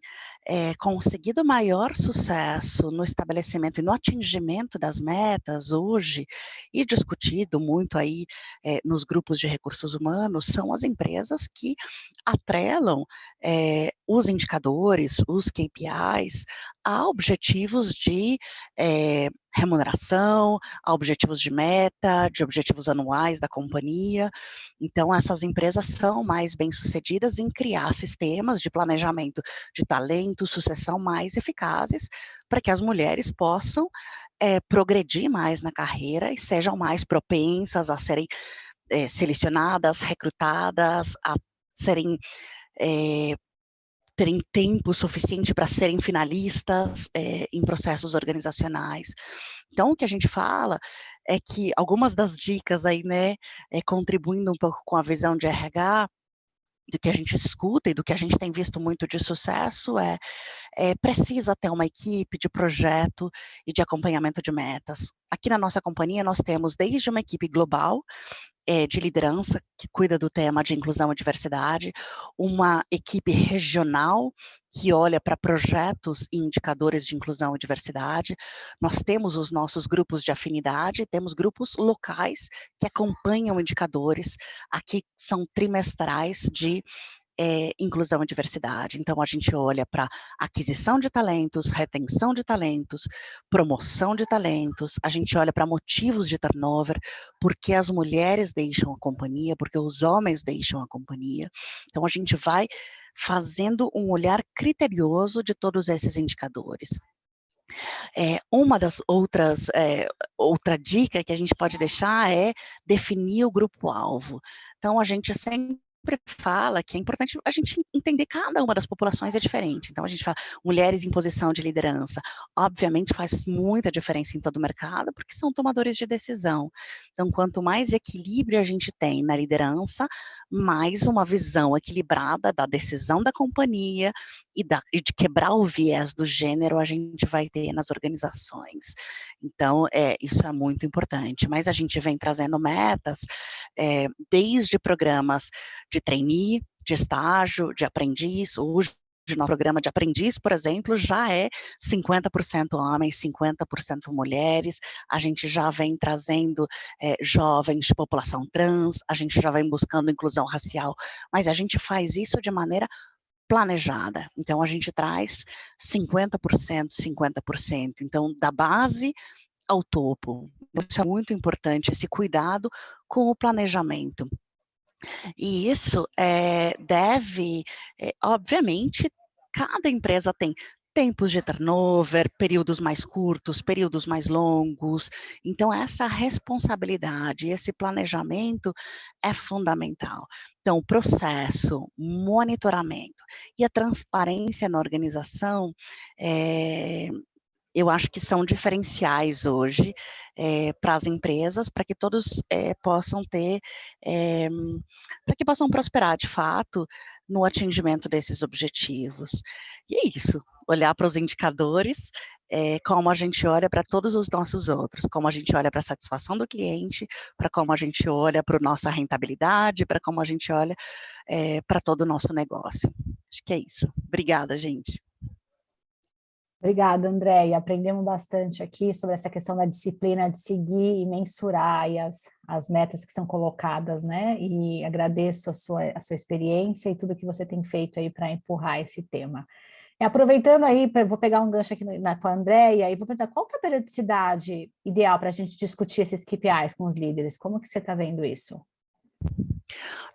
conseguido maior sucesso no estabelecimento e no atingimento das metas hoje, e discutido muito aí nos grupos de recursos humanos, são as empresas que atrelam os indicadores, os KPIs, a objetivos de remuneração, a objetivos de meta, de objetivos anuais da companhia. Então, essas empresas são mais bem-sucedidas em criar sistemas de planejamento de talento, sucessão mais eficazes, para que as mulheres possam progredir mais na carreira e sejam mais propensas a serem selecionadas, recrutadas, a serem terem tempo suficiente para serem finalistas em processos organizacionais. Então, o que a gente fala é que algumas das dicas aí, né, contribuindo um pouco com a visão de RH, do que a gente escuta e do que a gente tem visto muito de sucesso precisa ter uma equipe de projeto e de acompanhamento de metas. Aqui na nossa companhia, nós temos desde uma equipe global, de liderança, que cuida do tema de inclusão e diversidade, uma equipe regional, que olha para projetos e indicadores de inclusão e diversidade. Nós temos os nossos grupos de afinidade, temos grupos locais que acompanham indicadores, aqui são trimestrais de inclusão e diversidade. Então, a gente olha para aquisição de talentos, retenção de talentos, promoção de talentos, a gente olha para motivos de turnover, porque as mulheres deixam a companhia, porque os homens deixam a companhia. Então, a gente vai fazendo um olhar criterioso de todos esses indicadores. Uma das outras, outra dica que a gente pode deixar é definir o grupo-alvo. Então, a gente sempre fala que é importante a gente entender cada uma das populações é diferente. Então, a gente fala mulheres em posição de liderança. Obviamente, faz muita diferença em todo o mercado, porque são tomadores de decisão. Então, quanto mais equilíbrio a gente tem na liderança, mais uma visão equilibrada da decisão da companhia e de quebrar o viés do gênero a gente vai ter nas organizações. Então, isso é muito importante. Mas a gente vem trazendo metas desde programas de trainee, de estágio, de aprendiz. Hoje, no programa de aprendiz, por exemplo, já é 50% homens, 50% mulheres. A gente já vem trazendo jovens de população trans, a gente já vem buscando inclusão racial, mas a gente faz isso de maneira planejada. Então, a gente traz 50%, 50%. Então, da base ao topo. Isso é muito importante, esse cuidado com o planejamento. E isso deve, obviamente, cada empresa tem tempos de turnover, períodos mais curtos, períodos mais longos. Então, essa responsabilidade, esse planejamento é fundamental. Então, o processo, monitoramento e a transparência na organização eu acho que são diferenciais hoje para as empresas, para que todos possam ter, para que possam prosperar de fato no atingimento desses objetivos. E é isso, olhar para os indicadores, como a gente olha para todos os nossos outros, como a gente olha para a satisfação do cliente, para como a gente olha para a nossa rentabilidade, para como a gente olha para todo o nosso negócio. Acho que é isso. Obrigada, gente. Obrigada, Andréia. Aprendemos bastante aqui sobre essa questão da disciplina de seguir e mensurar aí as metas que são colocadas, né? E agradeço a sua experiência e tudo que você tem feito aí para empurrar esse tema. Aproveitando aí, vou pegar um gancho aqui com a Andréia e vou perguntar qual que é a periodicidade ideal para a gente discutir esses KPIs com os líderes? Como que você está vendo isso?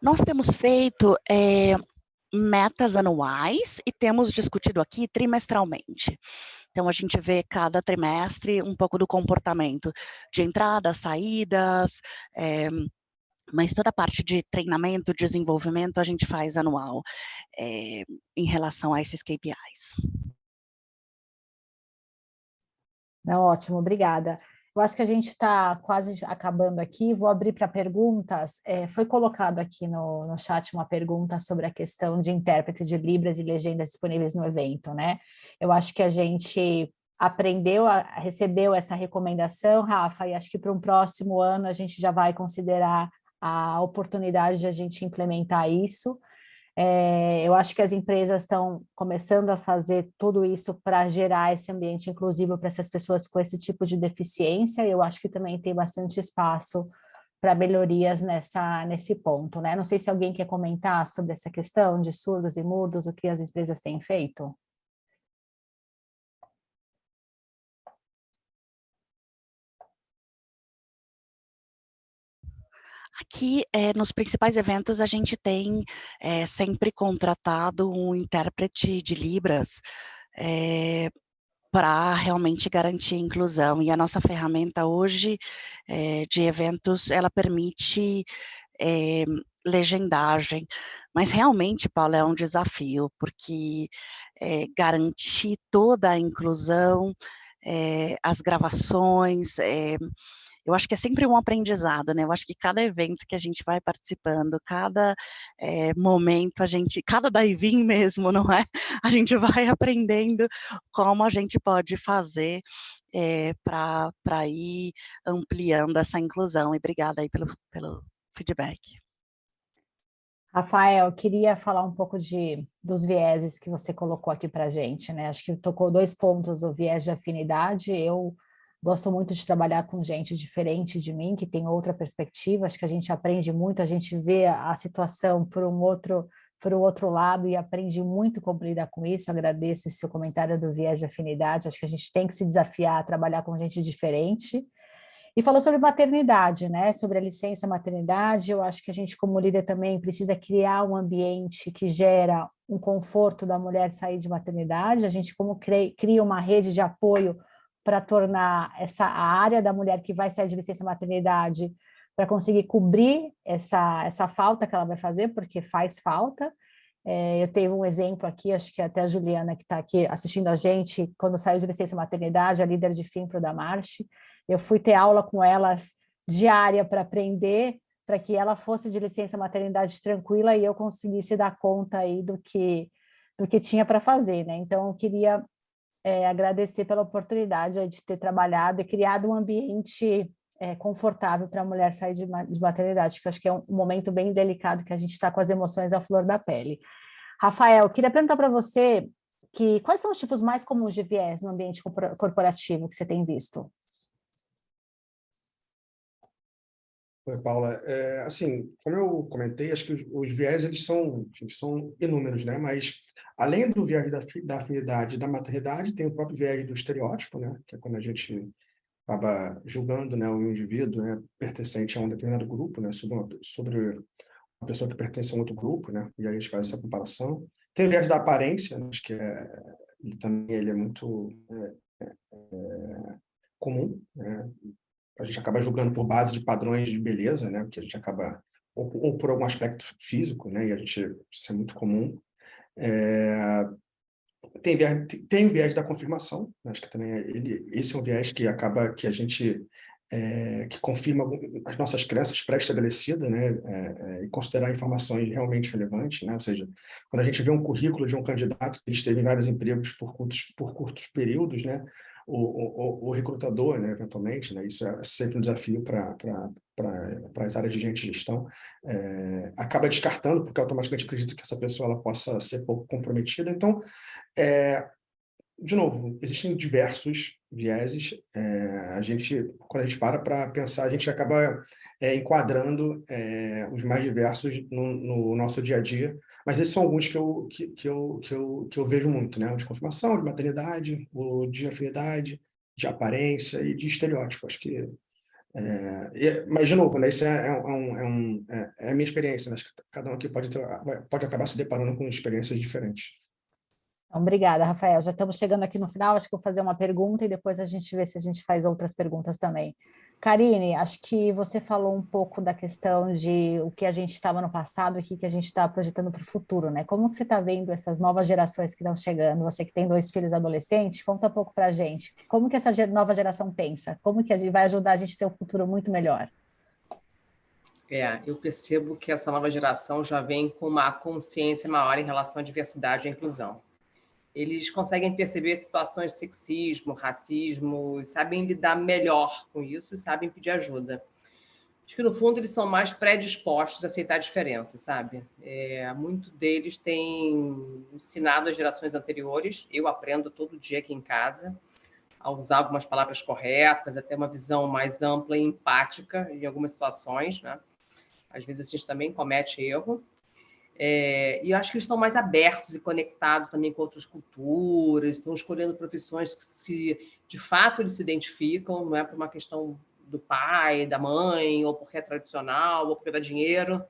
Nós temos feito metas anuais e temos discutido aqui trimestralmente. Então, a gente vê cada trimestre um pouco do comportamento de entradas, saídas, mas toda a parte de treinamento, desenvolvimento, a gente faz anual em relação a esses KPIs. Ótimo, obrigada. Eu acho que a gente está quase acabando aqui, vou abrir para perguntas. Foi colocado aqui no chat uma pergunta sobre a questão de intérprete de Libras e legendas disponíveis no evento, né? Eu acho que a gente recebeu essa recomendação, Rafa, e acho que para um próximo ano a gente já vai considerar a oportunidade de a gente implementar isso. Eu acho que as empresas estão começando a fazer tudo isso para gerar esse ambiente inclusivo para essas pessoas com esse tipo de deficiência. Eu acho que também tem bastante espaço para melhorias nesse ponto, né? Não sei se alguém quer comentar sobre essa questão de surdos e mudos, o que as empresas têm feito. Aqui, nos principais eventos, a gente tem sempre contratado um intérprete de Libras para realmente garantir a inclusão. E a nossa ferramenta hoje de eventos, ela permite legendagem. Mas realmente, Paula, é um desafio, porque garantir toda a inclusão, as gravações, eu acho que é sempre um aprendizado, né? Eu acho que cada evento que a gente vai participando, cada momento, cada dive-in mesmo, não é? A gente vai aprendendo como a gente pode fazer para ir ampliando essa inclusão. E obrigada aí pelo feedback. Rafael, eu queria falar um pouco dos vieses que você colocou aqui para a gente, né? Acho que tocou 2 pontos, o viés de afinidade. Eu gosto muito de trabalhar com gente diferente de mim, que tem outra perspectiva. Acho que a gente aprende muito, a gente vê a situação por um outro lado e aprende muito como lidar com isso. Agradeço esse seu comentário do viés de afinidade. Acho que a gente tem que se desafiar a trabalhar com gente diferente. E falou sobre maternidade, né? Sobre a licença maternidade. Eu acho que a gente, como líder, também precisa criar um ambiente que gera um conforto da mulher sair de maternidade. A gente como cria uma rede de apoio para tornar a área da mulher que vai sair de licença maternidade, para conseguir cobrir essa falta que ela vai fazer, porque faz falta. Eu tenho um exemplo aqui, acho que até a Juliana, que está aqui assistindo a gente, quando saiu de licença maternidade, a líder de FIMPRO da Marche, eu fui ter aula com elas diária para aprender, para que ela fosse de licença maternidade tranquila e eu conseguisse dar conta aí do que tinha para fazer, né? Então, eu queria agradecer pela oportunidade de ter trabalhado e criado um ambiente confortável para a mulher sair de maternidade, que eu acho que é um momento bem delicado que a gente está com as emoções à flor da pele. Rafael, queria perguntar para você quais são os tipos mais comuns de viés no ambiente corporativo que você tem visto? Oi, Paula. Assim, como eu comentei, acho que os viés eles são inúmeros, né? Mas além do viés da afinidade e da maternidade, tem o próprio viés do estereótipo, né? Que é quando a gente acaba julgando, né, o indivíduo, né, pertencente a um determinado grupo, né, sobre uma pessoa que pertence a um outro grupo, né? E aí a gente faz essa comparação. Tem o viés da aparência, né, acho que ele é muito comum, né? A gente acaba julgando por base de padrões de beleza, né? Porque a gente acaba ou por algum aspecto físico, né? E isso é muito comum. Tem o viés da confirmação, né? Acho que também esse é um viés que acaba que a gente que confirma as nossas crenças pré-estabelecidas, né? E considerar informações realmente relevantes, né? Ou seja, quando a gente vê um currículo de um candidato que esteve em vários empregos por curtos períodos, né? O recrutador, né, eventualmente, né, isso é sempre um desafio para as áreas de gente de gestão, acaba descartando, porque automaticamente acredita que essa pessoa ela possa ser pouco comprometida. Então, de novo, existem diversos vieses. Quando a gente para pensar, a gente acaba enquadrando os mais diversos no nosso dia a dia. Mas esses são alguns que eu vejo muito, né? O de confirmação, de maternidade, o de afinidade, de aparência e de estereótipo. Acho que mas, de novo, né, isso é a minha experiência, né? Acho que cada um aqui pode acabar se deparando com experiências diferentes. Então, obrigada, Rafael. Já estamos chegando aqui no final, acho que vou fazer uma pergunta e depois a gente vê se a gente faz outras perguntas também. Karine, acho que você falou um pouco da questão de o que a gente estava no passado e o que a gente está projetando para o futuro, né? Como que você está vendo essas novas gerações que estão chegando? Você que tem 2 filhos adolescentes, conta um pouco para a gente. Como que essa nova geração pensa? Como que a gente vai ajudar a gente a ter um futuro muito melhor? Eu percebo que essa nova geração já vem com uma consciência maior em relação à diversidade e à inclusão. Eles conseguem perceber situações de sexismo, racismo, sabem lidar melhor com isso e sabem pedir ajuda. Acho que, no fundo, eles são mais predispostos a aceitar diferenças, sabe? Muito deles têm ensinado as gerações anteriores, eu aprendo todo dia aqui em casa, a usar algumas palavras corretas, a ter uma visão mais ampla e empática em algumas situações, né? Às vezes a gente também comete erro. E eu acho que eles estão mais abertos e conectados também com outras culturas, estão escolhendo profissões que, de fato, eles se identificam, não é por uma questão do pai, da mãe, ou porque é tradicional, ou porque dá dinheiro.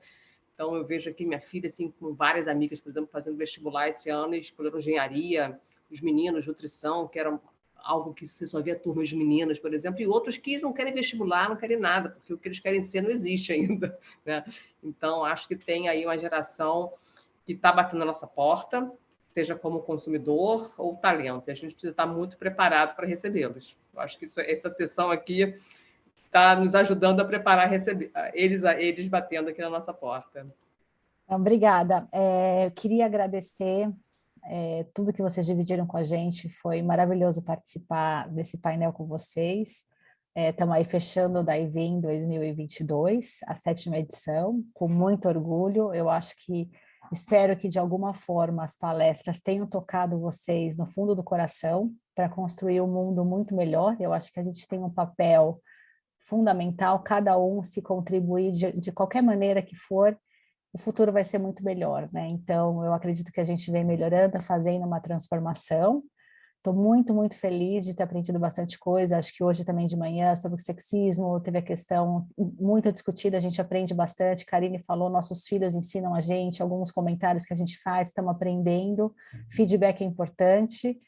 Então, eu vejo aqui minha filha, assim, com várias amigas, por exemplo, fazendo vestibular esse ano, e escolheram engenharia, os meninos, nutrição, que era algo que você só via turmas de meninas, por exemplo, e outros que não querem vestibular, não querem nada, porque o que eles querem ser não existe ainda, né? Então, acho que tem aí uma geração que está batendo na nossa porta, seja como consumidor ou talento, e a gente precisa estar muito preparado para recebê-los. Eu acho que essa sessão aqui está nos ajudando a preparar eles batendo aqui na nossa porta. Obrigada. Eu queria agradecer tudo que vocês dividiram com a gente. Foi maravilhoso participar desse painel com vocês. Estamos aí fechando o Daivin 2022, a 7ª edição, com muito orgulho. Eu acho que, espero que de alguma forma as palestras tenham tocado vocês no fundo do coração para construir um mundo muito melhor. Eu acho que a gente tem um papel fundamental, cada um se contribuir de qualquer maneira que for, o futuro vai ser muito melhor, né? Então, eu acredito que a gente vem melhorando, fazendo uma transformação. Estou muito, muito feliz de ter aprendido bastante coisa. Acho que hoje também de manhã, sobre o sexismo, teve a questão muito discutida, a gente aprende bastante. Karine falou, nossos filhos ensinam a gente, alguns comentários que a gente faz, estamos aprendendo. Feedback é importante.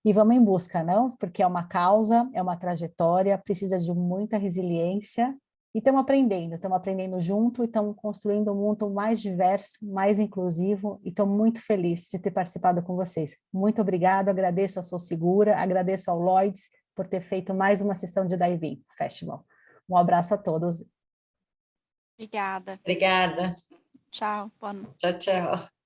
E vamos em busca, não? Porque é uma causa, é uma trajetória, precisa de muita resiliência. E estamos aprendendo junto e estamos construindo um mundo mais diverso, mais inclusivo, e estou muito feliz de ter participado com vocês. Muito obrigada, agradeço a Sou Segura, agradeço ao Lloyds por ter feito mais uma sessão de Daivin Festival. Um abraço a todos. Obrigada. Obrigada. Tchau. Boa noite. Tchau, tchau.